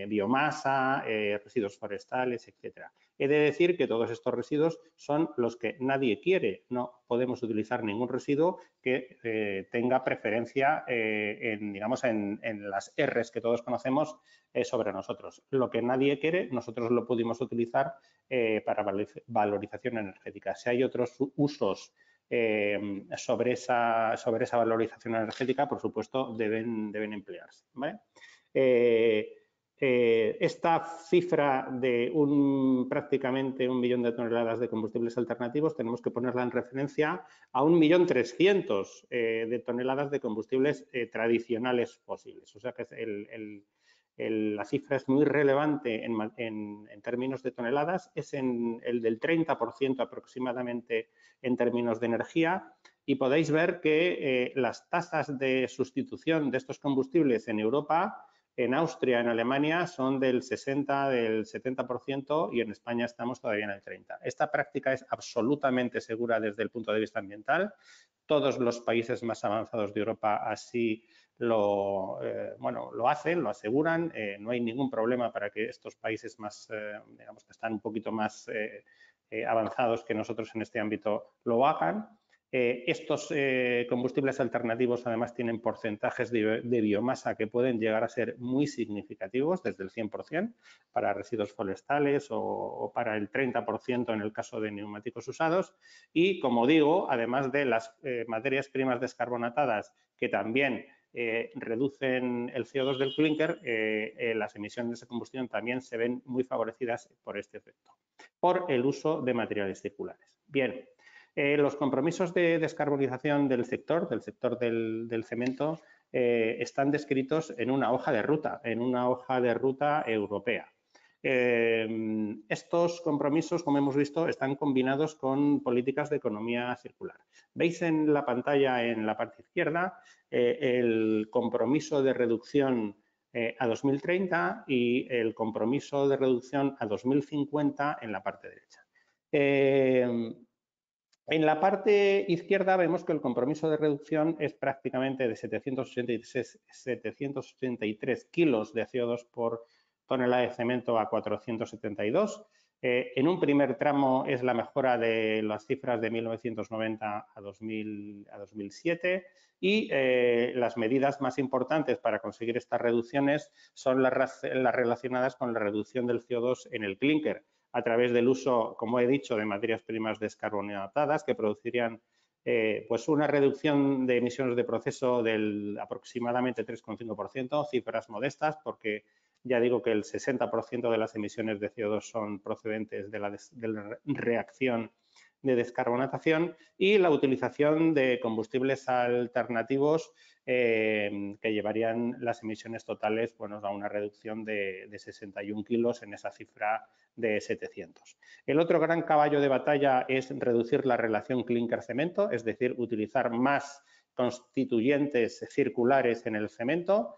biomasa, residuos forestales, etcétera. He de decir que todos estos residuos son los que nadie quiere. No podemos utilizar ningún residuo que tenga preferencia digamos, en las R's que todos conocemos sobre nosotros. Lo que nadie quiere, nosotros lo pudimos utilizar para valorización energética. Si hay otros usos sobre esa valorización energética, por supuesto, deben emplearse, ¿vale? Esta cifra de prácticamente 1 millón de toneladas de combustibles alternativos tenemos que ponerla en referencia a 1.300.000 de toneladas de combustibles tradicionales fósiles. O sea que la cifra es muy relevante en términos de toneladas, es el del 30% aproximadamente en términos de energía, y podéis ver que las tasas de sustitución de estos combustibles en Europa, en Austria, en Alemania, son del 60, del 70% y en España estamos todavía en el 30%. Esta práctica es absolutamente segura desde el punto de vista ambiental. Todos los países más avanzados de Europa así lo hacen, lo aseguran. No hay ningún problema para que estos países más, digamos, que están un poquito más avanzados que nosotros en este ámbito lo hagan. Estos combustibles alternativos además tienen porcentajes de biomasa que pueden llegar a ser muy significativos, desde el 100% para residuos forestales o para el 30% en el caso de neumáticos usados. Y, como digo, además de las materias primas descarbonatadas que también reducen el CO2 del clúnker, las emisiones de combustión también se ven muy favorecidas por este efecto, por el uso de materiales circulares. Bien. Los compromisos de descarbonización del sector del cemento, están descritos en una hoja de ruta, europea. Estos compromisos, como hemos visto, están combinados con políticas de economía circular. Veis en la pantalla, en la parte izquierda, el compromiso de reducción a 2030 y el compromiso de reducción a 2050 en la parte derecha. En la parte izquierda vemos que el compromiso de reducción es prácticamente de 783 kilos de CO2 por tonelada de cemento a 472. En un primer tramo es la mejora de las cifras de 1990 a 2007 y las medidas más importantes para conseguir estas reducciones son las relacionadas con la reducción del CO2 en el clúnker, a través del uso, como he dicho, de materias primas descarbonatadas que producirían pues una reducción de emisiones de proceso del aproximadamente 3,5%, cifras modestas porque ya digo que el 60% de las emisiones de CO2 son procedentes de la reacción de descarbonatación, y la utilización de combustibles alternativos que llevarían las emisiones totales, bueno, a una reducción de 61 kilos en esa cifra de 700. El otro gran caballo de batalla es reducir la relación clúnker-cemento, es decir, utilizar más constituyentes circulares en el cemento.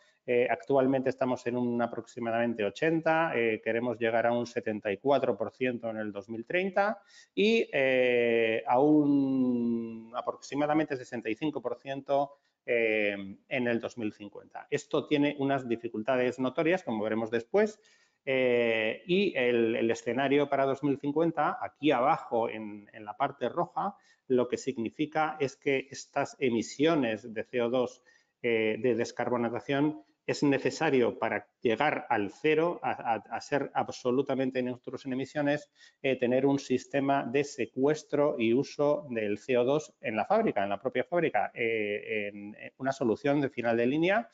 Actualmente estamos en un aproximadamente 80, queremos llegar a un 74% en el 2030 y a un aproximadamente 65% en el 2050. Esto tiene unas dificultades notorias, como veremos después, y el escenario para 2050, aquí abajo en la parte roja, lo que significa es que estas emisiones de CO2 de descarbonatación es necesario, para llegar al cero, a ser absolutamente neutros en emisiones, tener un sistema de secuestro y uso del CO2 en la fábrica, en la propia fábrica, en una solución de final de línea.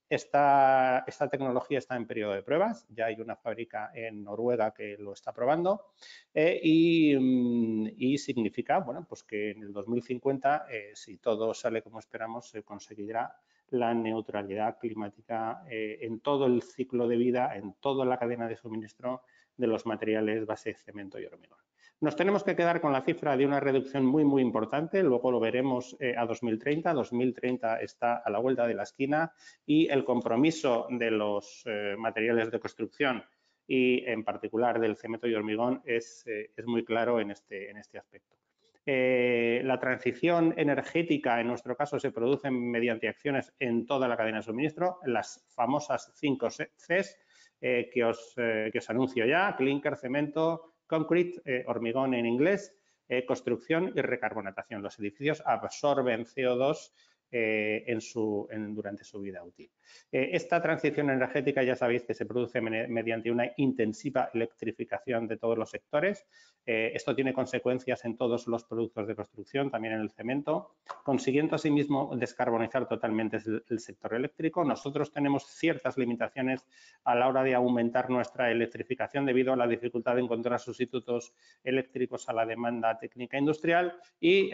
Esta tecnología está en periodo de pruebas, ya hay una fábrica en Noruega que lo está probando y significa, bueno, pues que en el 2050, si todo sale como esperamos, se conseguirá la neutralidad climática en todo el ciclo de vida, en toda la cadena de suministro de los materiales base cemento y hormigón. Nos tenemos que quedar con la cifra de una reducción muy, muy importante, luego lo veremos a 2030. 2030 está a la vuelta de la esquina y el compromiso de los materiales de construcción y en particular del cemento y hormigón es muy claro en este aspecto. La transición energética, en nuestro caso, se produce mediante acciones en toda la cadena de suministro, las famosas 5 Cs que os anuncio ya: clinker, cemento, concrete, hormigón en inglés, construcción y recarbonatación. Los edificios absorben CO2 durante su vida útil. Esta transición energética ya sabéis que se produce mediante una intensiva electrificación de todos los sectores. Esto tiene consecuencias en todos los productos de construcción, también en el cemento, consiguiendo asimismo descarbonizar totalmente el sector eléctrico. Nosotros tenemos ciertas limitaciones a la hora de aumentar nuestra electrificación debido a la dificultad de encontrar sustitutos eléctricos a la demanda técnica industrial y,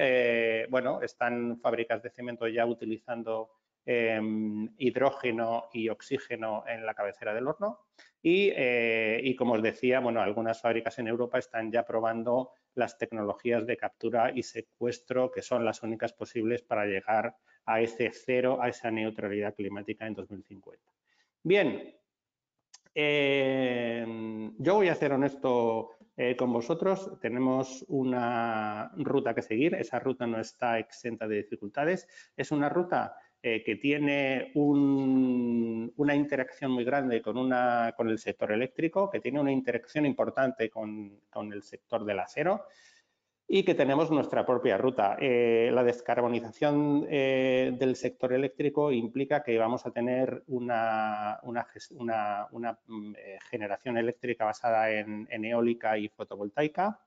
bueno, están fábricas de cemento ya utilizando hidrógeno y oxígeno en la cabecera del horno y como os decía, bueno, algunas fábricas en Europa están ya probando las tecnologías de captura y secuestro que son las únicas posibles para llegar a ese cero, a esa neutralidad climática en 2050. Bien, yo voy a ser honesto con vosotros. Tenemos una ruta que seguir. Esa ruta no está exenta de dificultades. Es una ruta que tiene una interacción muy grande con el sector eléctrico, que tiene una interacción importante con el sector del acero y que tenemos nuestra propia ruta. La descarbonización del sector eléctrico implica que vamos a tener una generación eléctrica basada en eólica y fotovoltaica.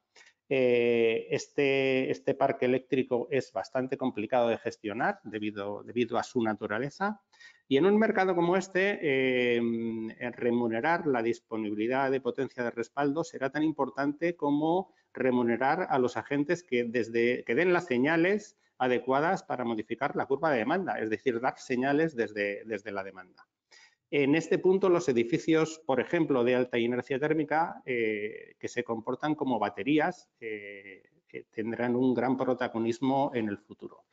Este parque eléctrico es bastante complicado de gestionar debido a su naturaleza. Y en un mercado como este, remunerar la disponibilidad de potencia de respaldo será tan importante como remunerar a los agentes que den las señales adecuadas para modificar la curva de demanda, es decir, dar señales desde la demanda. En este punto, los edificios, por ejemplo, de alta inercia térmica, que se comportan como baterías, tendrán un gran protagonismo en el futuro.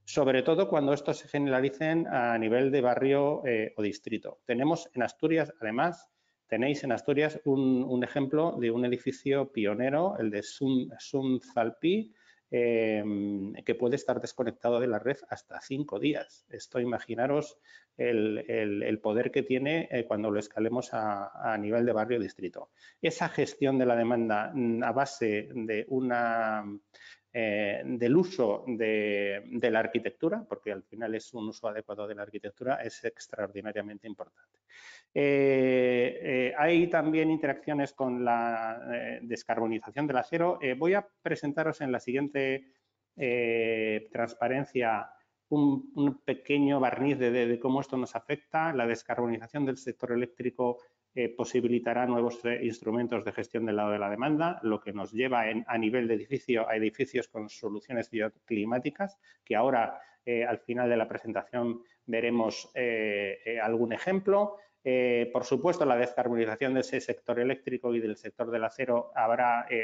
Sobre todo cuando estos se generalicen a nivel de barrio o distrito. Tenemos en Asturias, además, tenéis en Asturias un ejemplo de un edificio pionero, el de Sunzalpí, que puede estar desconectado de la red hasta 5 días. Esto, imaginaros el poder que tiene cuando lo escalemos a nivel de barrio o distrito. Esa gestión de la demanda a base de del uso de la arquitectura, porque al final es un uso adecuado de la arquitectura, es extraordinariamente importante. Hay también interacciones con la descarbonización del acero. Voy a presentaros en la siguiente transparencia un pequeño barniz de cómo esto nos afecta. La descarbonización del sector eléctrico posibilitará nuevos instrumentos de gestión del lado de la demanda, lo que nos lleva a nivel de edificio a edificios con soluciones bioclimáticas, que ahora al final de la presentación veremos algún ejemplo. Por supuesto, la descarbonización de ese sector eléctrico y del sector del acero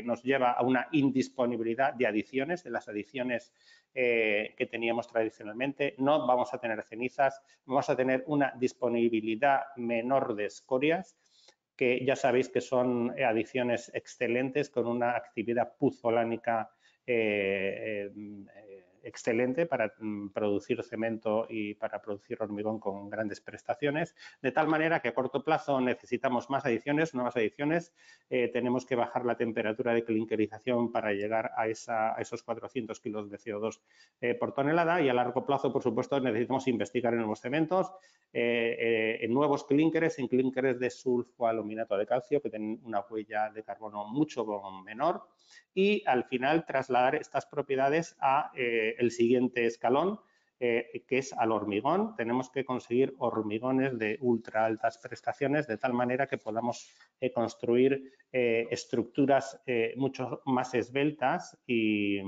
nos lleva a una indisponibilidad de adiciones, de las adiciones que teníamos tradicionalmente. No vamos a tener cenizas, vamos a tener una disponibilidad menor de escorias, que ya sabéis que son adiciones excelentes con una actividad puzolánica excelente para producir cemento y para producir hormigón con grandes prestaciones, de tal manera que a corto plazo necesitamos más adiciones, nuevas adiciones, tenemos que bajar la temperatura de clinkerización para llegar a esos 400 kilos de CO2 por tonelada y a largo plazo, por supuesto, necesitamos investigar en nuevos cementos, en nuevos clínkeres, en clínkeres de sulfoaluminato de calcio que tienen una huella de carbono mucho menor y al final trasladar estas propiedades a el siguiente escalón, que es al hormigón. Tenemos que conseguir hormigones de ultra altas prestaciones de tal manera que podamos construir estructuras mucho más esbeltas y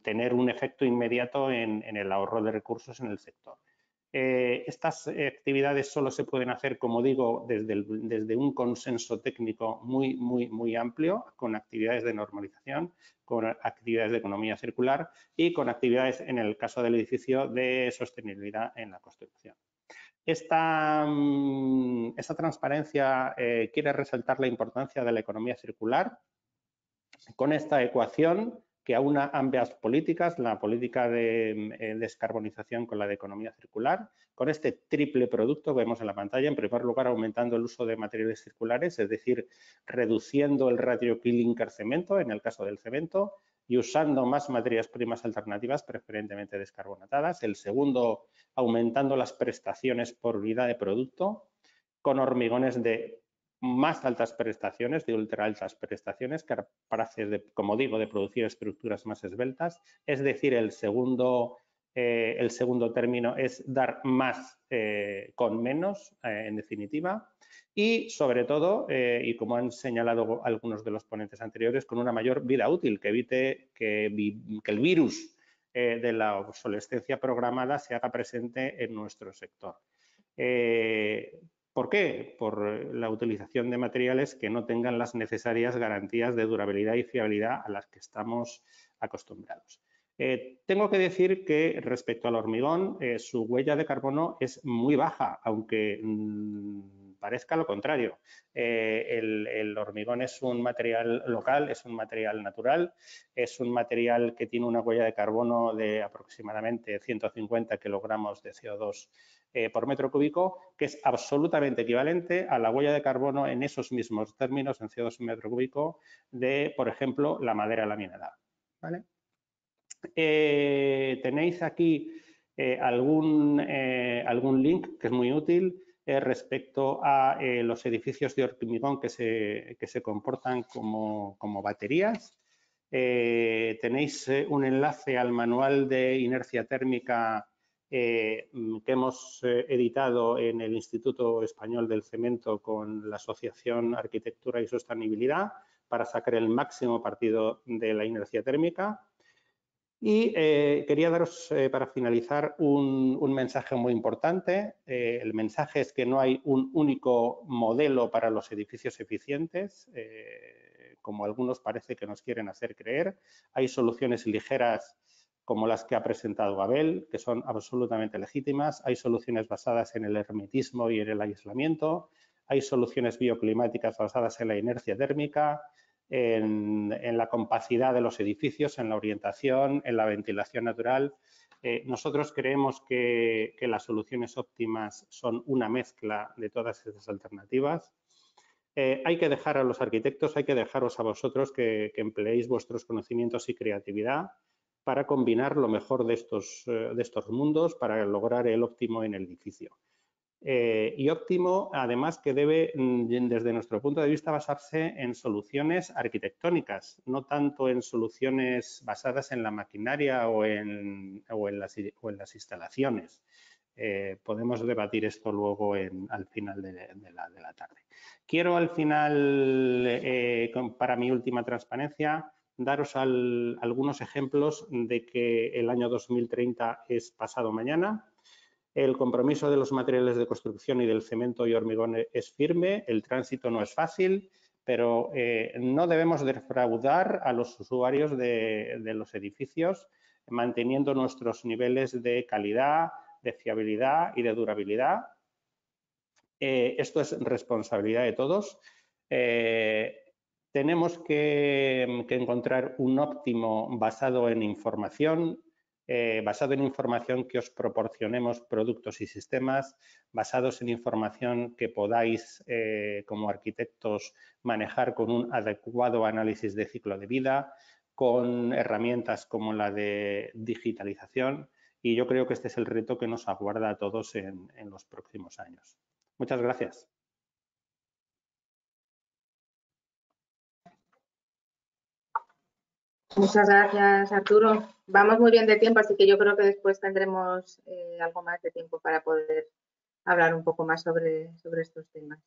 tener un efecto inmediato en el ahorro de recursos en el sector. Estas actividades solo se pueden hacer, como digo, desde un consenso técnico muy amplio, con actividades de normalización, con actividades de economía circular y con actividades, en el caso del edificio, de sostenibilidad en la construcción. Esta transparencia quiere resaltar la importancia de la economía circular con esta ecuación que aúna ambas políticas, la política de descarbonización con la de economía circular, con este triple producto que vemos en la pantalla. En primer lugar, aumentando el uso de materiales circulares, es decir, reduciendo el ratio clinker-cemento en el caso del cemento y usando más materias primas alternativas, preferentemente descarbonatadas. El segundo, aumentando las prestaciones por unidad de producto, con hormigones de más altas prestaciones, de ultra altas prestaciones, capaces, como digo, de producir estructuras más esbeltas. Es decir, el segundo término es dar más con menos, en definitiva. Y, sobre todo, y como han señalado algunos de los ponentes anteriores, con una mayor vida útil, que evite que el virus de la obsolescencia programada se haga presente en nuestro sector. ¿Por qué? Por la utilización de materiales que no tengan las necesarias garantías de durabilidad y fiabilidad a las que estamos acostumbrados. Tengo que decir que respecto al hormigón, su huella de carbono es muy baja, aunque parezca lo contrario. El hormigón es un material local, es un material natural, es un material que tiene una huella de carbono de aproximadamente 150 kilogramos de CO2 por metro cúbico, que es absolutamente equivalente a la huella de carbono en esos mismos términos, en CO2 metro cúbico, de, por ejemplo, la madera laminada. ¿Vale? Tenéis aquí algún link que es muy útil respecto a los edificios de hormigón que se comportan como baterías. Tenéis un enlace al manual de inercia térmica que hemos editado en el Instituto Español del Cemento con la Asociación Arquitectura y Sostenibilidad para sacar el máximo partido de la inercia térmica. Y quería daros, para finalizar, un mensaje muy importante. El mensaje es que no hay un único modelo para los edificios eficientes, como algunos parece que nos quieren hacer creer. Hay soluciones ligeras como las que ha presentado Abel, que son absolutamente legítimas. Hay soluciones basadas en el hermetismo y en el aislamiento. Hay soluciones bioclimáticas basadas en la inercia térmica, en la compacidad de los edificios, en la orientación, en la ventilación natural. Nosotros creemos que las soluciones óptimas son una mezcla de todas esas alternativas. Hay que dejar a los arquitectos, hay que dejaros a vosotros que empleéis vuestros conocimientos y creatividad para combinar lo mejor de estos mundos para lograr el óptimo en el edificio. Y óptimo, además, que debe, desde nuestro punto de vista, basarse en soluciones arquitectónicas, no tanto en soluciones basadas en la maquinaria o en las instalaciones. Podemos debatir esto luego al final de la tarde. Quiero al final, para mi última transparencia, daros algunos ejemplos de que el año 2030 es pasado mañana. El compromiso de los materiales de construcción y del cemento y hormigón es firme, el tránsito no es fácil, pero no debemos defraudar a los usuarios de los edificios, manteniendo nuestros niveles de calidad, de fiabilidad y de durabilidad. Esto es responsabilidad de todos. Tenemos que encontrar un óptimo basado en información, que os proporcionemos productos y sistemas, basados en información que podáis, como arquitectos, manejar con un adecuado análisis de ciclo de vida, con herramientas como la de digitalización, y yo creo que este es el reto que nos aguarda a todos en los próximos años. Muchas gracias. Muchas gracias, Arturo. Vamos muy bien de tiempo, así que yo creo que después tendremos algo más de tiempo para poder hablar un poco más sobre estos temas.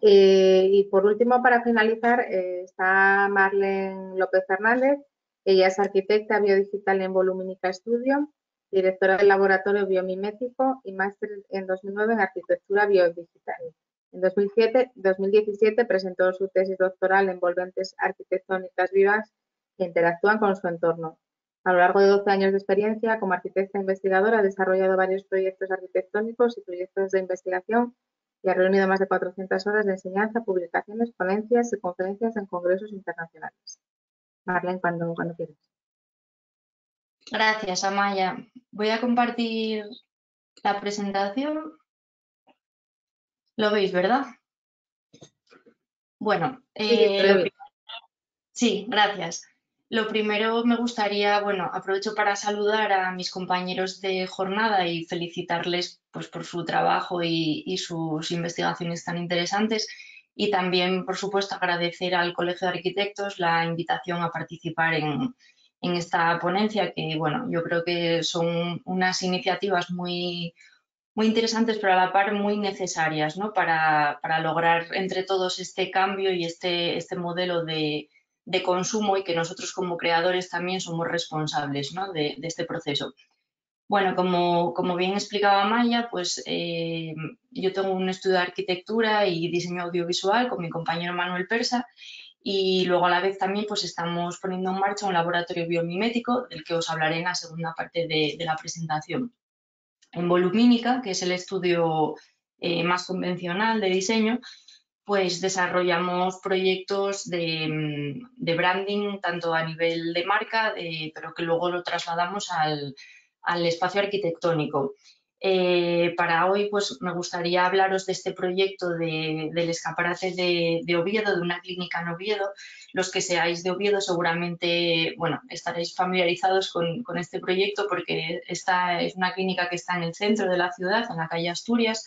Y por último, para finalizar, está Marlene López Fernández. Ella es arquitecta biodigital en Volumínica Studio, directora del laboratorio biomimético y máster en 2009 en arquitectura biodigital. En 2017 presentó su tesis doctoral Envolventes arquitectónicas vivas que interactúan con su entorno. A lo largo de 12 años de experiencia como arquitecta investigadora ha desarrollado varios proyectos arquitectónicos y proyectos de investigación y ha reunido más de 400 horas de enseñanza, publicaciones, ponencias y conferencias en congresos internacionales. Marlene, cuando quieras. Gracias, Amaya. Voy a compartir la presentación. ¿Lo veis, verdad? Bueno, sí, gracias. Lo primero me gustaría, bueno, aprovecho para saludar a mis compañeros de jornada y felicitarles pues, por su trabajo y sus investigaciones tan interesantes. Y también, por supuesto, agradecer al Colegio de Arquitectos la invitación a participar en esta ponencia, que, bueno, yo creo que son unas iniciativas muy interesantes, pero a la par muy necesarias, ¿no? Para lograr entre todos este cambio y este modelo de consumo, y que nosotros como creadores también somos responsables, ¿no? de este proceso. Bueno, como bien explicaba Maya, pues yo tengo un estudio de arquitectura y diseño audiovisual con mi compañero Manuel Persa, y luego a la vez también pues estamos poniendo en marcha un laboratorio biomimético del que os hablaré en la segunda parte de la presentación. En Volumínica, que es el estudio más convencional de diseño, pues desarrollamos proyectos de branding tanto a nivel de marca, pero que luego lo trasladamos al espacio arquitectónico. Para hoy pues me gustaría hablaros de este proyecto del escaparate de Oviedo, de una clínica en Oviedo. Los que seáis de Oviedo seguramente, bueno, estaréis familiarizados con este proyecto, porque esta es una clínica que está en el centro de la ciudad, en la calle Asturias,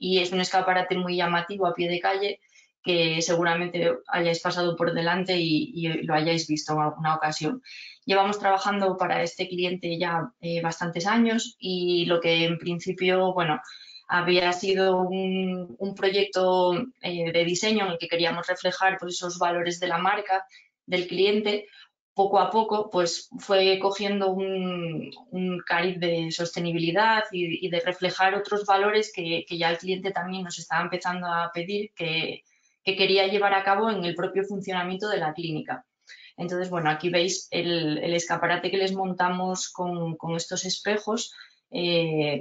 y es un escaparate muy llamativo a pie de calle que seguramente hayáis pasado por delante y lo hayáis visto en alguna ocasión. Llevamos trabajando para este cliente ya bastantes años, y lo que en principio, bueno, había sido un proyecto de diseño en el que queríamos reflejar pues, esos valores de la marca, del cliente, poco a poco pues fue cogiendo un cariz de sostenibilidad y de reflejar otros valores que ya el cliente también nos estaba empezando a pedir, que quería llevar a cabo en el propio funcionamiento de la clínica. Entonces, bueno, aquí veis el escaparate que les montamos con estos espejos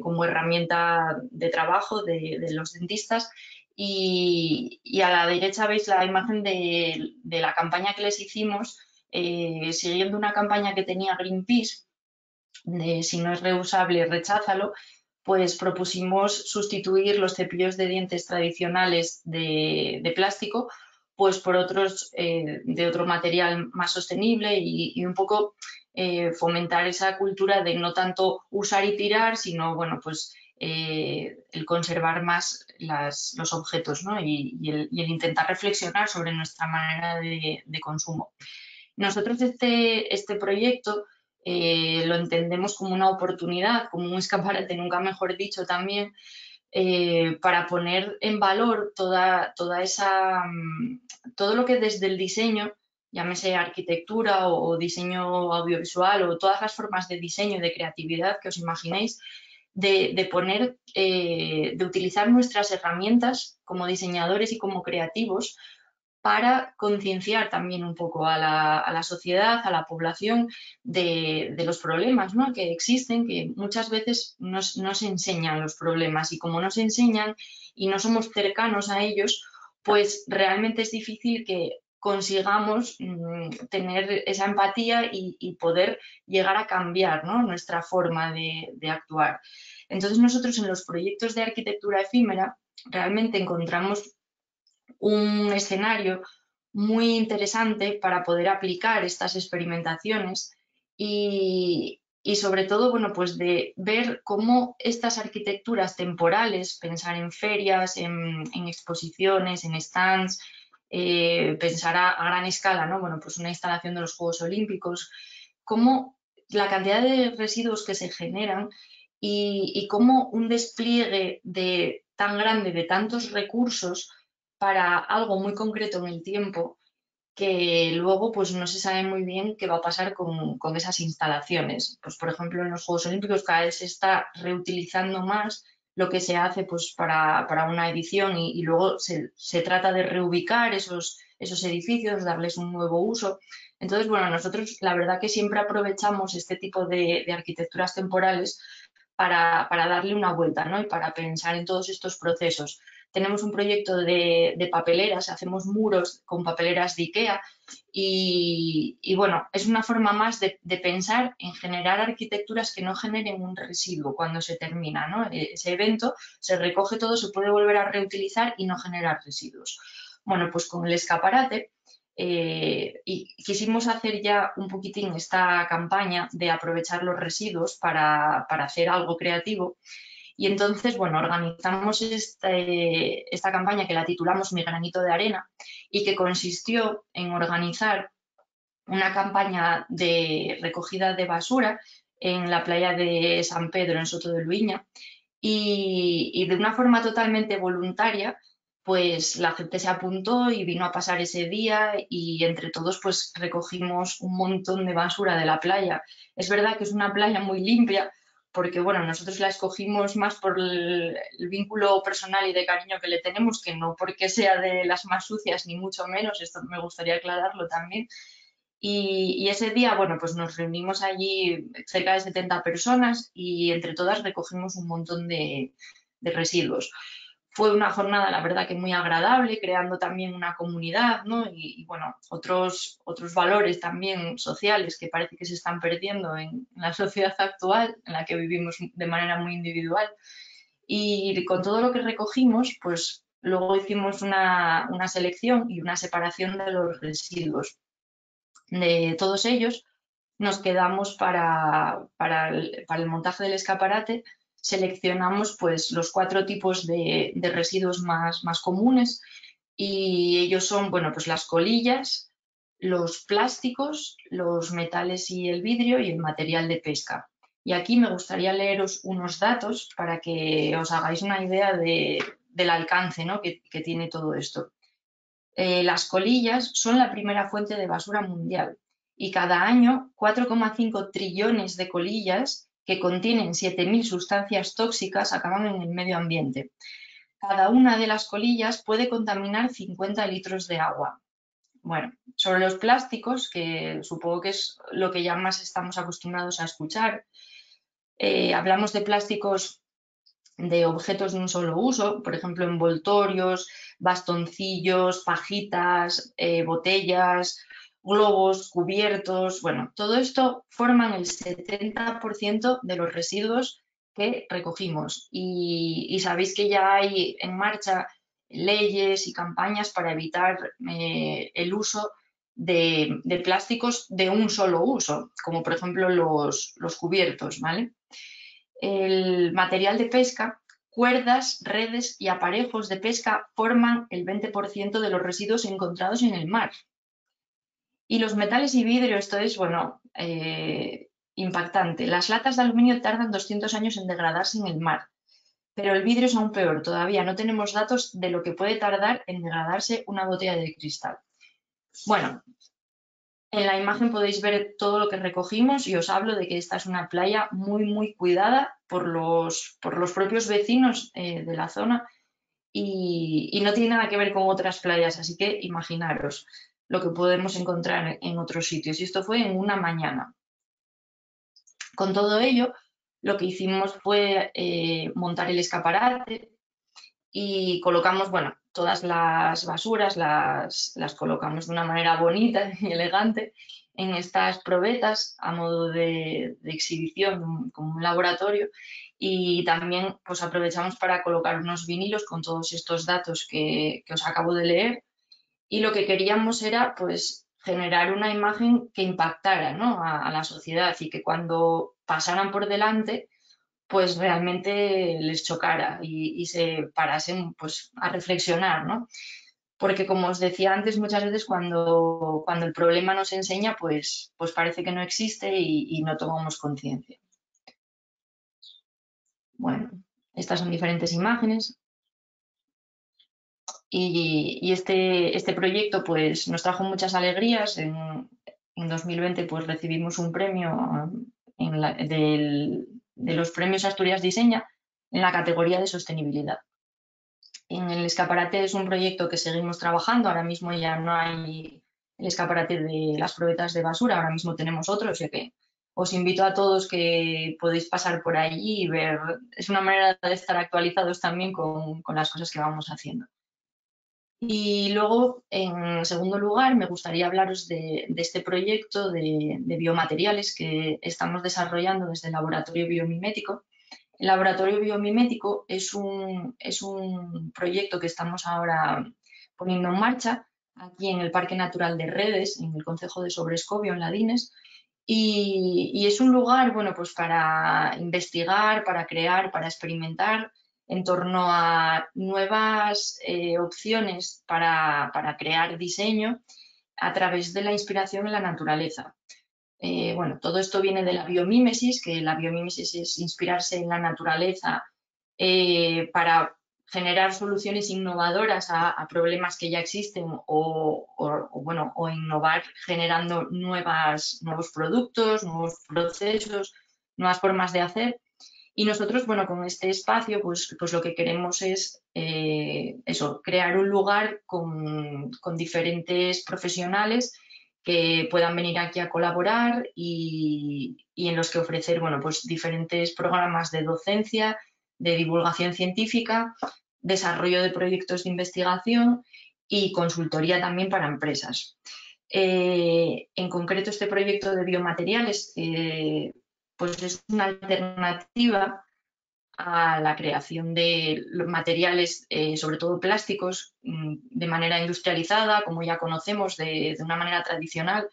como herramienta de trabajo de los dentistas. Y a la derecha veis la imagen de la campaña que les hicimos, siguiendo una campaña que tenía Greenpeace, de si no es reusable, recházalo. Pues propusimos sustituir los cepillos de dientes tradicionales de plástico pues por otros de otro material más sostenible, y un poco fomentar esa cultura de no tanto usar y tirar, sino bueno, pues el conservar más los objetos, ¿no? y el intentar reflexionar sobre nuestra manera de consumo. Nosotros este proyecto lo entendemos como una oportunidad, como un escaparate, nunca mejor dicho, también, para poner en valor todo lo que desde el diseño, llámese arquitectura o diseño audiovisual o todas las formas de diseño y de creatividad que os imaginéis, de utilizar nuestras herramientas como diseñadores y como creativos para concienciar también un poco a la sociedad, a la población de los problemas, ¿no? que existen, que muchas veces no se enseñan los problemas, y como no se enseñan y no somos cercanos a ellos, pues realmente es difícil que consigamos tener esa empatía y poder llegar a cambiar, ¿no? nuestra forma de actuar. Entonces nosotros en los proyectos de arquitectura efímera realmente encontramos un escenario muy interesante para poder aplicar estas experimentaciones y sobre todo, bueno, pues de ver cómo estas arquitecturas temporales, pensar en ferias, en exposiciones, en stands, pensar a gran escala, ¿no? Bueno, pues una instalación de los Juegos Olímpicos, cómo la cantidad de residuos que se generan y cómo un despliegue tan grande de tantos recursos para algo muy concreto en el tiempo, que luego pues no se sabe muy bien qué va a pasar con esas instalaciones. Pues por ejemplo en los Juegos Olímpicos cada vez se está reutilizando más lo que se hace pues para una edición, y luego se trata de reubicar esos edificios, darles un nuevo uso. Entonces, bueno, nosotros la verdad que siempre aprovechamos este tipo de arquitecturas temporales para darle una vuelta, ¿no? Y para pensar en todos estos procesos tenemos un proyecto de papeleras, hacemos muros con papeleras de IKEA y bueno, es una forma más de pensar en generar arquitecturas que no generen un residuo cuando se termina, ¿no? Ese evento se recoge todo, se puede volver a reutilizar y no generar residuos. Bueno, pues con el escaparate y quisimos hacer ya un poquitín esta campaña de aprovechar los residuos para hacer algo creativo. Y entonces, bueno, organizamos esta campaña que la titulamos Mi granito de arena y que consistió en organizar una campaña de recogida de basura en la playa de San Pedro, en Soto de Luiña, y de una forma totalmente voluntaria, pues la gente se apuntó y vino a pasar ese día y entre todos pues recogimos un montón de basura de la playa. Es verdad que es una playa muy limpia, porque bueno, nosotros la escogimos más por el vínculo personal y de cariño que le tenemos, que no porque sea de las más sucias, ni mucho menos, esto me gustaría aclararlo también. Y ese día, bueno, pues nos reunimos allí cerca de 70 personas y entre todas recogimos un montón de residuos. Fue una jornada, la verdad, que muy agradable, creando también una comunidad, ¿no? Y bueno, otros valores también sociales que parece que se están perdiendo en la sociedad actual, en la que vivimos de manera muy individual. Y con todo lo que recogimos, pues luego hicimos una selección y una separación de los residuos. De todos ellos, nos quedamos para el montaje del escaparate, seleccionamos pues los 4 tipos de residuos más comunes y ellos son, bueno, pues las colillas, los plásticos, los metales y el vidrio y el material de pesca. Y aquí me gustaría leeros unos datos para que os hagáis una idea del alcance, ¿no?, que tiene todo esto. Las colillas son la primera fuente de basura mundial y cada año 4,5 trillones de colillas que contienen 7.000 sustancias tóxicas acaban en el medio ambiente. Cada una de las colillas puede contaminar 50 litros de agua. Bueno, sobre los plásticos, que supongo que es lo que ya más estamos acostumbrados a escuchar, hablamos de plásticos de objetos de un solo uso, por ejemplo, envoltorios, bastoncillos, pajitas, botellas, globos, cubiertos. Bueno, todo esto forman el 70% de los residuos que recogimos y sabéis que ya hay en marcha leyes y campañas para evitar el uso de plásticos de un solo uso, como por ejemplo los cubiertos, ¿vale? El material de pesca, cuerdas, redes y aparejos de pesca forman el 20% de los residuos encontrados en el mar. Y los metales y vidrio, esto es, bueno, impactante. Las latas de aluminio tardan 200 años en degradarse en el mar, pero el vidrio es aún peor. Todavía no tenemos datos de lo que puede tardar en degradarse una botella de cristal. Bueno, en la imagen podéis ver todo lo que recogimos y os hablo de que esta es una playa muy cuidada por los propios vecinos de la zona y no tiene nada que ver con otras playas, así que imaginaros lo que podemos encontrar en otros sitios. Y esto fue en una mañana. Con todo ello, lo que hicimos fue montar el escaparate y colocamos, bueno, todas las basuras las colocamos de una manera bonita y elegante en estas probetas a modo de exhibición, como un laboratorio, y también pues aprovechamos para colocar unos vinilos con todos estos datos que os acabo de leer y lo que queríamos era pues generar una imagen que impactara, ¿no?, a la sociedad y que cuando pasaran por delante pues realmente les chocara y se parasen pues a reflexionar, ¿no? Porque como os decía antes, muchas veces cuando el problema nos enseña, pues parece que no existe y no tomamos conciencia. Bueno, estas son diferentes imágenes. Y este proyecto pues nos trajo muchas alegrías. En 2020 pues recibimos un premio de los premios Asturias Diseña en la categoría de sostenibilidad. En el escaparate es un proyecto que seguimos trabajando. Ahora mismo ya no hay el escaparate de las probetas de basura, ahora mismo tenemos otro, ya que os invito a todos que podéis pasar por allí y ver. Es una manera de estar actualizados también con las cosas que vamos haciendo. Y luego, en segundo lugar, me gustaría hablaros de este proyecto de biomateriales que estamos desarrollando desde el Laboratorio Biomimético. El Laboratorio Biomimético es un proyecto que estamos ahora poniendo en marcha aquí en el Parque Natural de Redes, en el concejo de Sobrescobio, en Ladines, y es un lugar, bueno, pues para investigar, para crear, para experimentar en torno a nuevas opciones para crear diseño a través de la inspiración en la naturaleza. Bueno, todo esto viene de la biomímesis, que la biomímesis es inspirarse en la naturaleza para generar soluciones innovadoras a problemas que ya existen o innovar generando nuevos productos, nuevos procesos, nuevas formas de hacer. Y nosotros, bueno, con este espacio, pues lo que queremos es crear un lugar con diferentes profesionales que puedan venir aquí a colaborar y en los que ofrecer, bueno, pues diferentes programas de docencia, de divulgación científica, desarrollo de proyectos de investigación y consultoría también para empresas. En concreto, este proyecto de biomateriales pues es una alternativa a la creación de materiales, sobre todo plásticos, de manera industrializada, como ya conocemos, de una manera tradicional,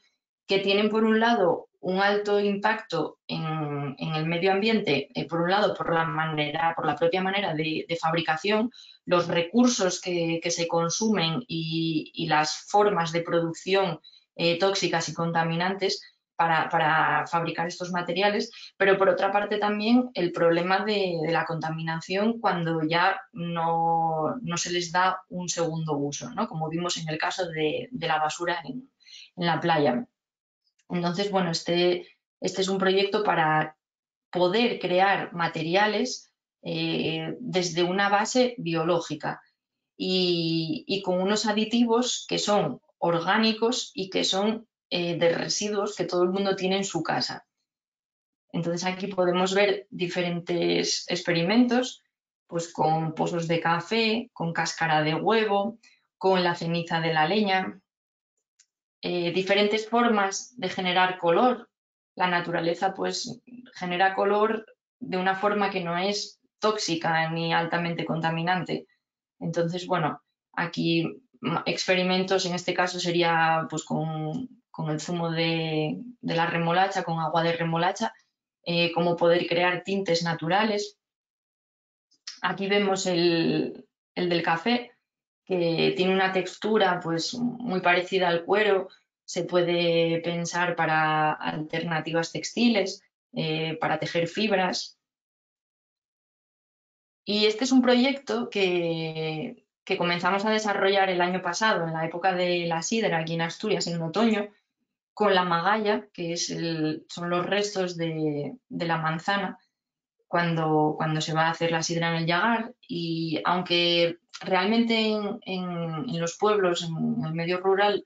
que tienen por un lado un alto impacto en el medio ambiente, por un lado por la propia manera de fabricación, los recursos que se consumen y las formas de producción tóxicas y contaminantes para fabricar estos materiales, pero por otra parte también el problema de la contaminación cuando ya no se les da un segundo uso, ¿no? Como vimos en el caso de la basura en la playa. Entonces, bueno, este es un proyecto para poder crear materiales desde una base biológica y con unos aditivos que son orgánicos y que son de residuos que todo el mundo tiene en su casa. Entonces aquí podemos ver diferentes experimentos, pues con pozos de café, con cáscara de huevo, con la ceniza de la leña, diferentes formas de generar color. La naturaleza pues genera color de una forma que no es tóxica ni altamente contaminante. Entonces, bueno, aquí experimentos, en este caso sería pues con el zumo de la remolacha, con agua de remolacha, cómo poder crear tintes naturales. Aquí vemos el del café, que tiene una textura pues muy parecida al cuero. Se puede pensar para alternativas textiles, para tejer fibras. Y este es un proyecto que comenzamos a desarrollar el año pasado, en la época de la sidra, aquí en Asturias, en otoño, con la magalla, que son los restos de la manzana cuando se va a hacer la sidra en el llagar. Y aunque realmente en los pueblos, en el medio rural,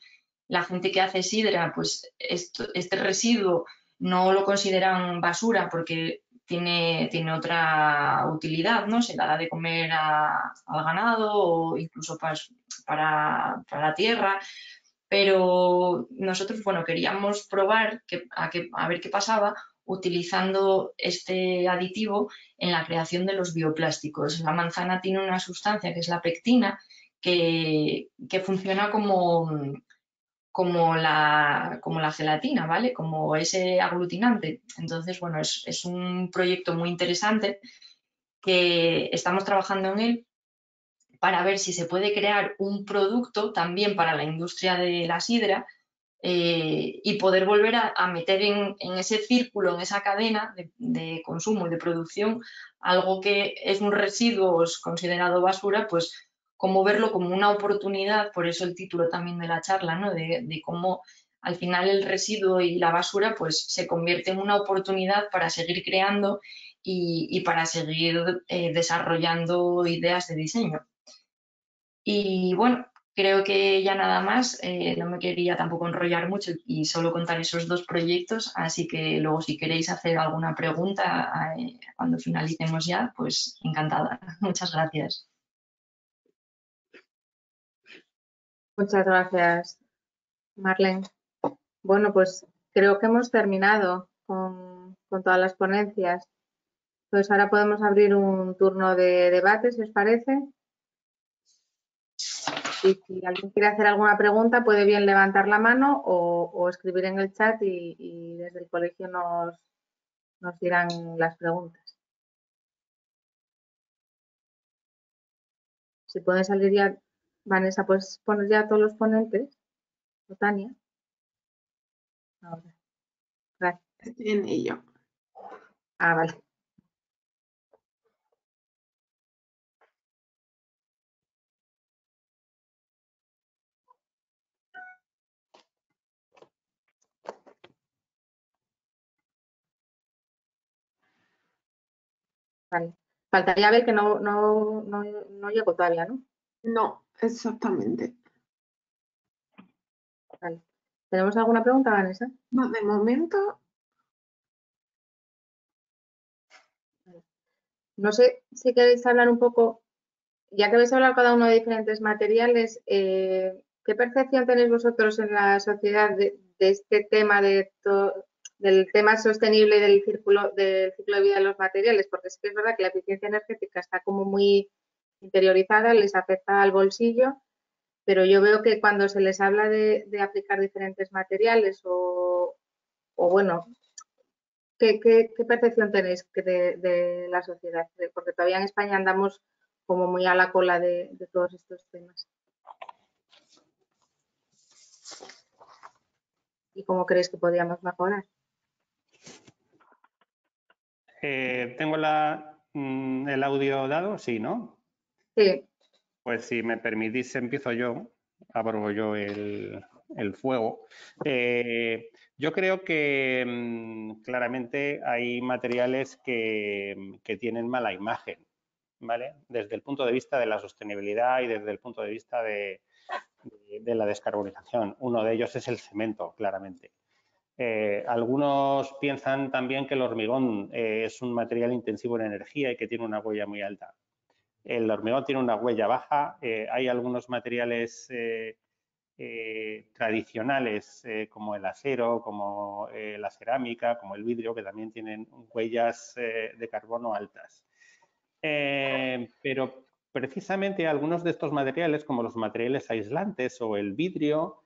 la gente que hace sidra, pues este residuo no lo consideran basura porque tiene otra utilidad, ¿no? Se la da de comer al ganado o incluso para la tierra. Pero nosotros, bueno, queríamos probar a ver qué pasaba utilizando este aditivo en la creación de los bioplásticos. La manzana tiene una sustancia que es la pectina que funciona como la gelatina, ¿vale? Como ese aglutinante. Entonces, bueno, es un proyecto muy interesante que estamos trabajando en él para ver si se puede crear un producto también para la industria de la sidra y poder volver a meter en ese círculo, en esa cadena de consumo y de producción, algo que es un residuo considerado basura, pues cómo verlo como una oportunidad, por eso el título también de la charla, ¿no? de cómo al final el residuo y la basura pues se convierte en una oportunidad para seguir creando y para seguir desarrollando ideas de diseño. Y bueno, creo que ya nada más, no me quería tampoco enrollar mucho y solo contar esos dos proyectos, así que luego si queréis hacer alguna pregunta cuando finalicemos ya, pues encantada. Muchas gracias. Muchas gracias, Marlene. Bueno, pues creo que hemos terminado con todas las ponencias. Entonces ahora podemos abrir un turno de debate, si os parece. Y si alguien quiere hacer alguna pregunta, puede bien levantar la mano o escribir en el chat y desde el colegio nos dirán las preguntas. Si pueden salir ya, Vanessa, ¿puedes poner ya a todos los ponentes? ¿O Tania? Ahora. Gracias. Estoy en ello. Ah, vale. Vale. Faltaría ver que no llegó todavía, ¿no? No, exactamente. Vale. ¿Tenemos alguna pregunta, Vanessa? No, de momento, No sé si queréis hablar un poco, ya que habéis hablado cada uno de diferentes materiales, ¿qué percepción tenéis vosotros en la sociedad de este tema del tema sostenible y del ciclo de vida de los materiales? Porque sí que es verdad que la eficiencia energética está como muy interiorizada, les afecta al bolsillo, pero yo veo que cuando se les habla de aplicar diferentes materiales o bueno, ¿qué percepción tenéis de la sociedad? Porque todavía en España andamos como muy a la cola de todos estos temas. ¿Y cómo creéis que podríamos mejorar? ¿Tengo el audio dado? Sí, ¿no? Sí. Pues si me permitís, empiezo yo, abro yo el fuego. Yo creo que claramente hay materiales que tienen mala imagen, ¿vale? Desde el punto de vista de la sostenibilidad y desde el punto de vista de la descarbonización. Uno de ellos es el cemento, claramente. Algunos piensan también que el hormigón es un material intensivo en energía y que tiene una huella muy alta. El hormigón tiene una huella baja. Hay algunos materiales tradicionales como el acero, como la cerámica, como el vidrio, que también tienen huellas de carbono altas. Pero precisamente algunos de estos materiales, como los materiales aislantes o el vidrio,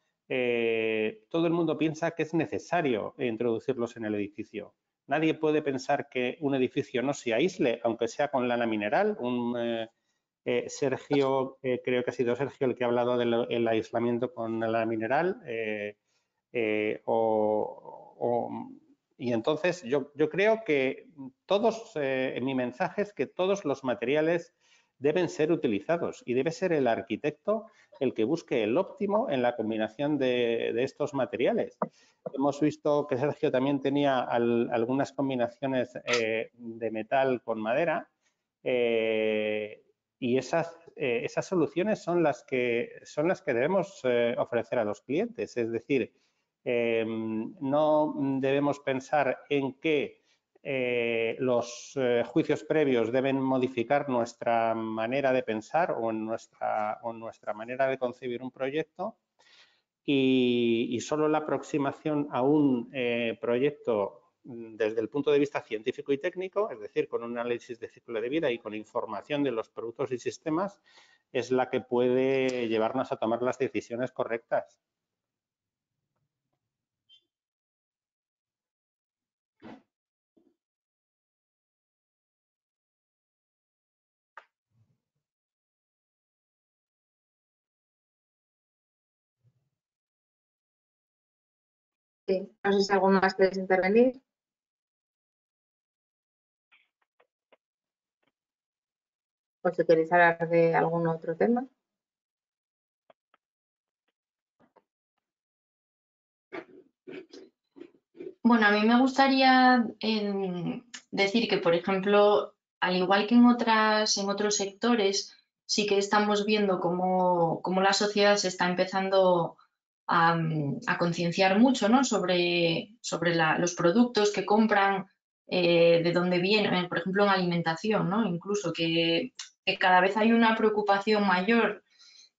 todo el mundo piensa que es necesario introducirlos en el edificio. Nadie puede pensar que un edificio no se aísle, aunque sea con lana mineral. Sergio, creo que ha sido Sergio el que ha hablado del aislamiento con lana mineral. Y entonces yo creo que mi mensaje es que todos los materiales deben ser utilizados y debe ser el arquitecto el que busque el óptimo en la combinación de estos materiales. Hemos visto que Sergio también tenía algunas combinaciones de metal con madera y esas soluciones son las que debemos ofrecer a los clientes. Es decir, no debemos pensar en que los juicios previos deben modificar nuestra manera de pensar o nuestra manera de concebir un proyecto y solo la aproximación a un proyecto desde el punto de vista científico y técnico, es decir, con un análisis de ciclo de vida y con información de los productos y sistemas, es la que puede llevarnos a tomar las decisiones correctas. Sí. No sé si alguno más queréis intervenir. O si queréis hablar de algún otro tema. Bueno, a mí me gustaría decir que, por ejemplo, al igual que en otros sectores, sí que estamos viendo cómo la sociedad se está empezando a concienciar mucho, ¿no? sobre los productos que compran, de dónde vienen, por ejemplo, en alimentación, ¿no? Incluso que cada vez hay una preocupación mayor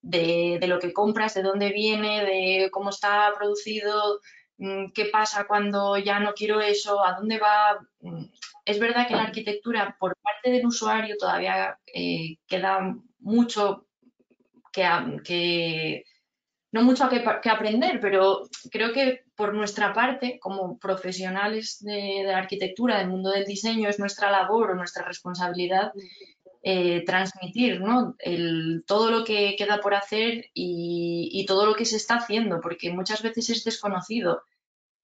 de lo que compras, de dónde viene, de cómo está producido, qué pasa cuando ya no quiero eso, a dónde va. Es verdad que la arquitectura por parte del usuario todavía queda mucho no mucho que aprender, pero creo que por nuestra parte, como profesionales de la arquitectura, del mundo del diseño, es nuestra labor o nuestra responsabilidad transmitir, ¿no? todo lo que queda por hacer y todo lo que se está haciendo, porque muchas veces es desconocido.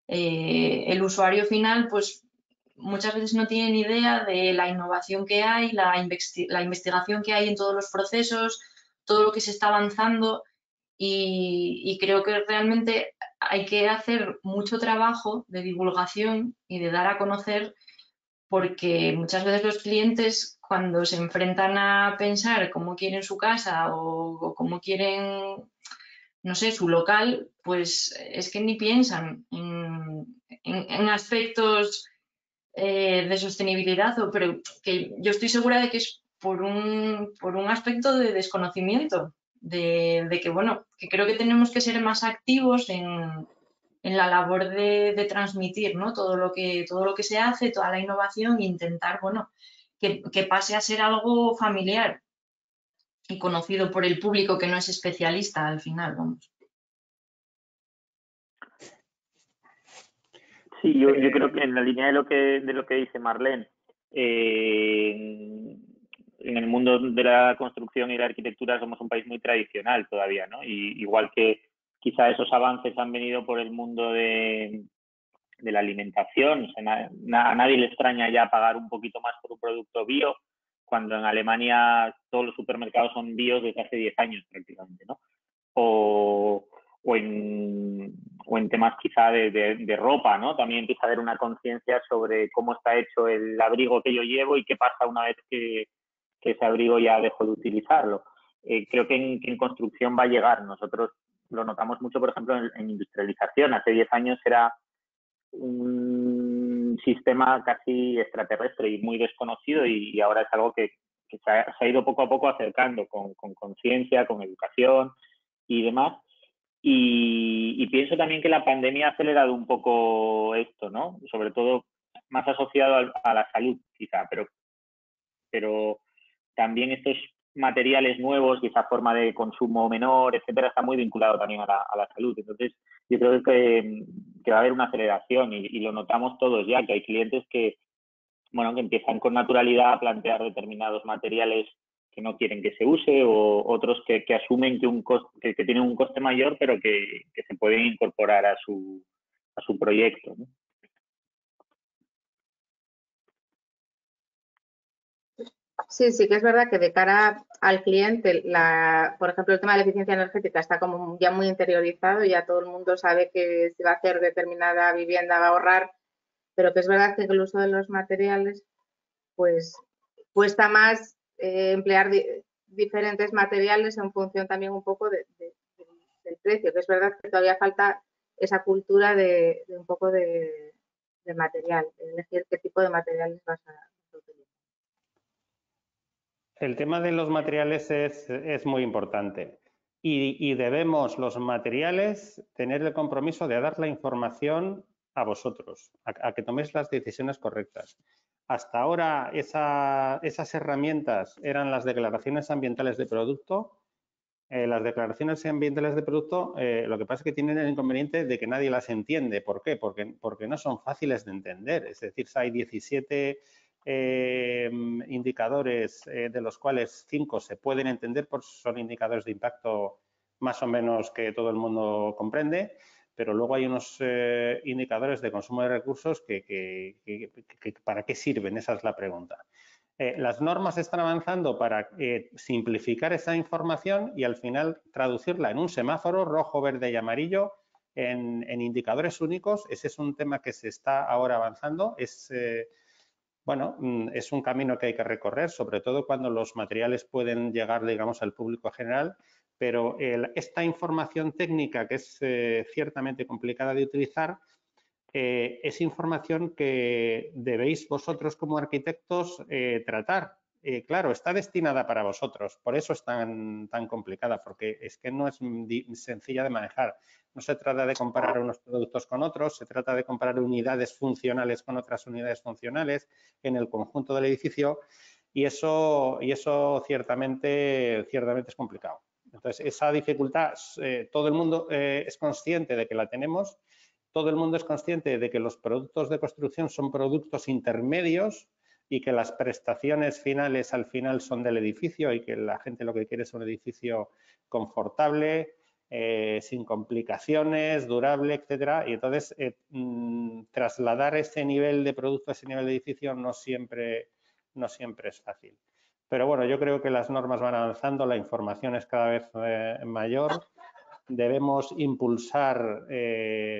El usuario final, pues muchas veces no tiene ni idea de la innovación que hay, la investigación que hay en todos los procesos, todo lo que se está avanzando, y creo que realmente hay que hacer mucho trabajo de divulgación y de dar a conocer, porque muchas veces los clientes, cuando se enfrentan a pensar cómo quieren su casa o cómo quieren, no sé, su local, pues es que ni piensan en aspectos de sostenibilidad, pero que yo estoy segura de que es por un aspecto de desconocimiento, de que, bueno, que creo que tenemos que ser más activos en la labor de transmitir, ¿no? Todo lo que se hace, toda la innovación, e intentar, bueno, que pase a ser algo familiar y conocido por el público que no es especialista al final, vamos. Sí, yo creo que en la línea de lo que dice Marlene, en el mundo de la construcción y la arquitectura somos un país muy tradicional todavía, ¿no? Y igual que quizá esos avances han venido por el mundo de la alimentación, o sea, a nadie le extraña ya pagar un poquito más por un producto bio, cuando en Alemania todos los supermercados son bios desde hace 10 años prácticamente, ¿no? O en temas quizá de ropa, ¿no? También empieza a haber una conciencia sobre cómo está hecho el abrigo que yo llevo y qué pasa una vez que ese abrigo ya dejo de utilizarlo. Creo que en construcción va a llegar. Nosotros lo notamos mucho, por ejemplo, en industrialización. Hace 10 años era un sistema casi extraterrestre y muy desconocido, y ahora es algo que se ha ido poco a poco acercando con conciencia, con educación y demás. Y pienso también que la pandemia ha acelerado un poco esto, ¿no? Sobre todo más asociado a la salud, quizá, pero también estos materiales nuevos y esa forma de consumo menor, etcétera, está muy vinculado también a la salud. Entonces, yo creo que va a haber una aceleración, y lo notamos todos ya, que hay clientes que empiezan con naturalidad a plantear determinados materiales que no quieren que se use, o otros que asumen que tienen un coste mayor, pero que se pueden incorporar a su proyecto, ¿no? Sí, sí que es verdad que de cara al cliente, por ejemplo, el tema de la eficiencia energética está como ya muy interiorizado, y ya todo el mundo sabe que si va a hacer determinada vivienda va a ahorrar, pero que es verdad que el uso de los materiales, pues cuesta más emplear diferentes materiales en función también un poco del precio, que es verdad que todavía falta esa cultura de un poco de material, de elegir qué tipo de materiales vas a utilizar. El tema de los materiales es muy importante, y debemos los materiales tener el compromiso de dar la información a vosotros, a que toméis las decisiones correctas. Hasta ahora esas herramientas eran las declaraciones ambientales de producto. Las declaraciones ambientales de producto, lo que pasa es que tienen el inconveniente de que nadie las entiende. ¿Por qué? Porque no son fáciles de entender. Es decir, hay 17 indicadores, de los cuales 5 se pueden entender, porque son indicadores de impacto más o menos que todo el mundo comprende, pero luego hay unos indicadores de consumo de recursos que ¿para qué sirven? Esa es la pregunta. Las normas están avanzando para simplificar esa información y al final traducirla en un semáforo rojo, verde y amarillo en indicadores únicos. Ese es un tema que se está ahora avanzando. bueno, es un camino que hay que recorrer, sobre todo cuando los materiales pueden llegar, digamos, al público general, pero esta información técnica, que es ciertamente complicada de utilizar, es información que debéis vosotros como arquitectos tratar. Claro, está destinada para vosotros, por eso es tan complicada, porque es que no es sencilla de manejar. No se trata de comparar unos productos con otros, se trata de comparar unidades funcionales con otras unidades funcionales en el conjunto del edificio y eso ciertamente es complicado. Entonces, esa dificultad, todo el mundo es consciente de que la tenemos. Todo el mundo es consciente de que los productos de construcción son productos intermedios y que las prestaciones finales al final son del edificio y que la gente lo que quiere es un edificio confortable, sin complicaciones, durable, etcétera. Y entonces trasladar ese nivel de producto a ese nivel de edificio no siempre es fácil. Pero bueno, yo creo que las normas van avanzando, la información es cada vez mayor. Debemos impulsar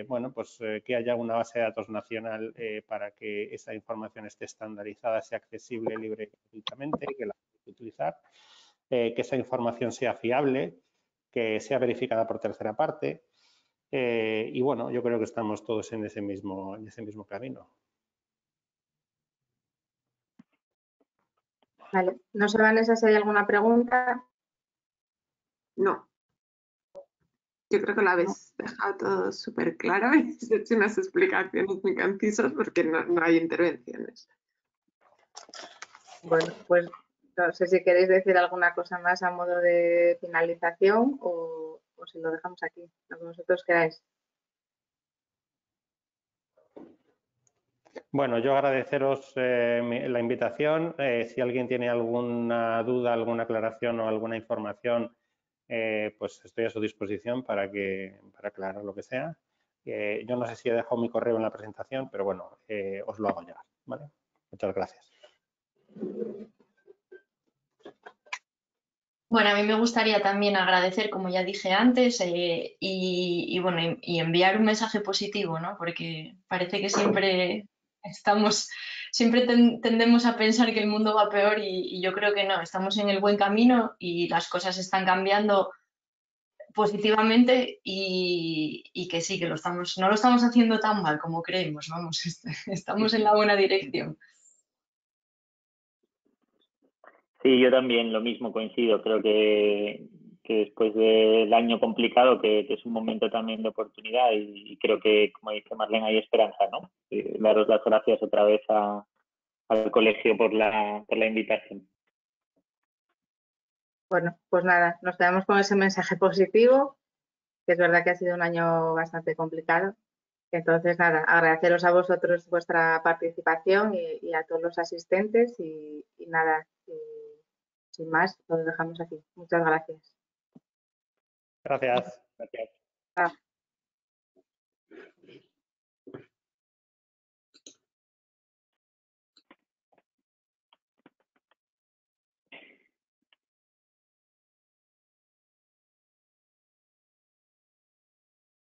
bueno, pues, que haya una base de datos nacional para que esa información esté estandarizada, sea accesible, libre y gratuitamente, que la pueda utilizar, que esa información sea fiable, que sea verificada por tercera parte. Y bueno, yo creo que estamos todos en ese mismo camino. Vale, no sé, Vanessa, si hay alguna pregunta. No. Yo creo que lo habéis dejado todo súper claro y habéis hecho unas explicaciones muy concisas porque no hay intervenciones. Bueno, pues no sé si queréis decir alguna cosa más a modo de finalización o si lo dejamos aquí, lo que vosotros queráis. Bueno, yo agradeceros la invitación. Si alguien tiene alguna duda, alguna aclaración o alguna información, pues estoy a su disposición para aclarar lo que sea. Yo no sé si he dejado mi correo en la presentación, pero bueno, os lo hago llegar. ¿Vale? Muchas gracias. Bueno, a mí me gustaría también agradecer, como ya dije antes, bueno, y enviar un mensaje positivo, ¿no? Porque parece que siempre tendemos a pensar que el mundo va peor y yo creo que no, estamos en el buen camino y las cosas están cambiando positivamente y que sí, que no lo estamos haciendo tan mal como creemos, vamos, estamos en la buena dirección. Sí, yo también lo mismo coincido. Creo que después del año complicado, que es un momento también de oportunidad y creo que, como dice Marlene, hay esperanza, ¿no? Daros las gracias otra vez al colegio por la invitación. Bueno, pues nada, nos quedamos con ese mensaje positivo, que es verdad que ha sido un año bastante complicado. Entonces, nada, agradeceros a vosotros vuestra participación y a todos los asistentes y nada, sin más, lo dejamos aquí. Muchas gracias. Gracias. Gracias. Chao.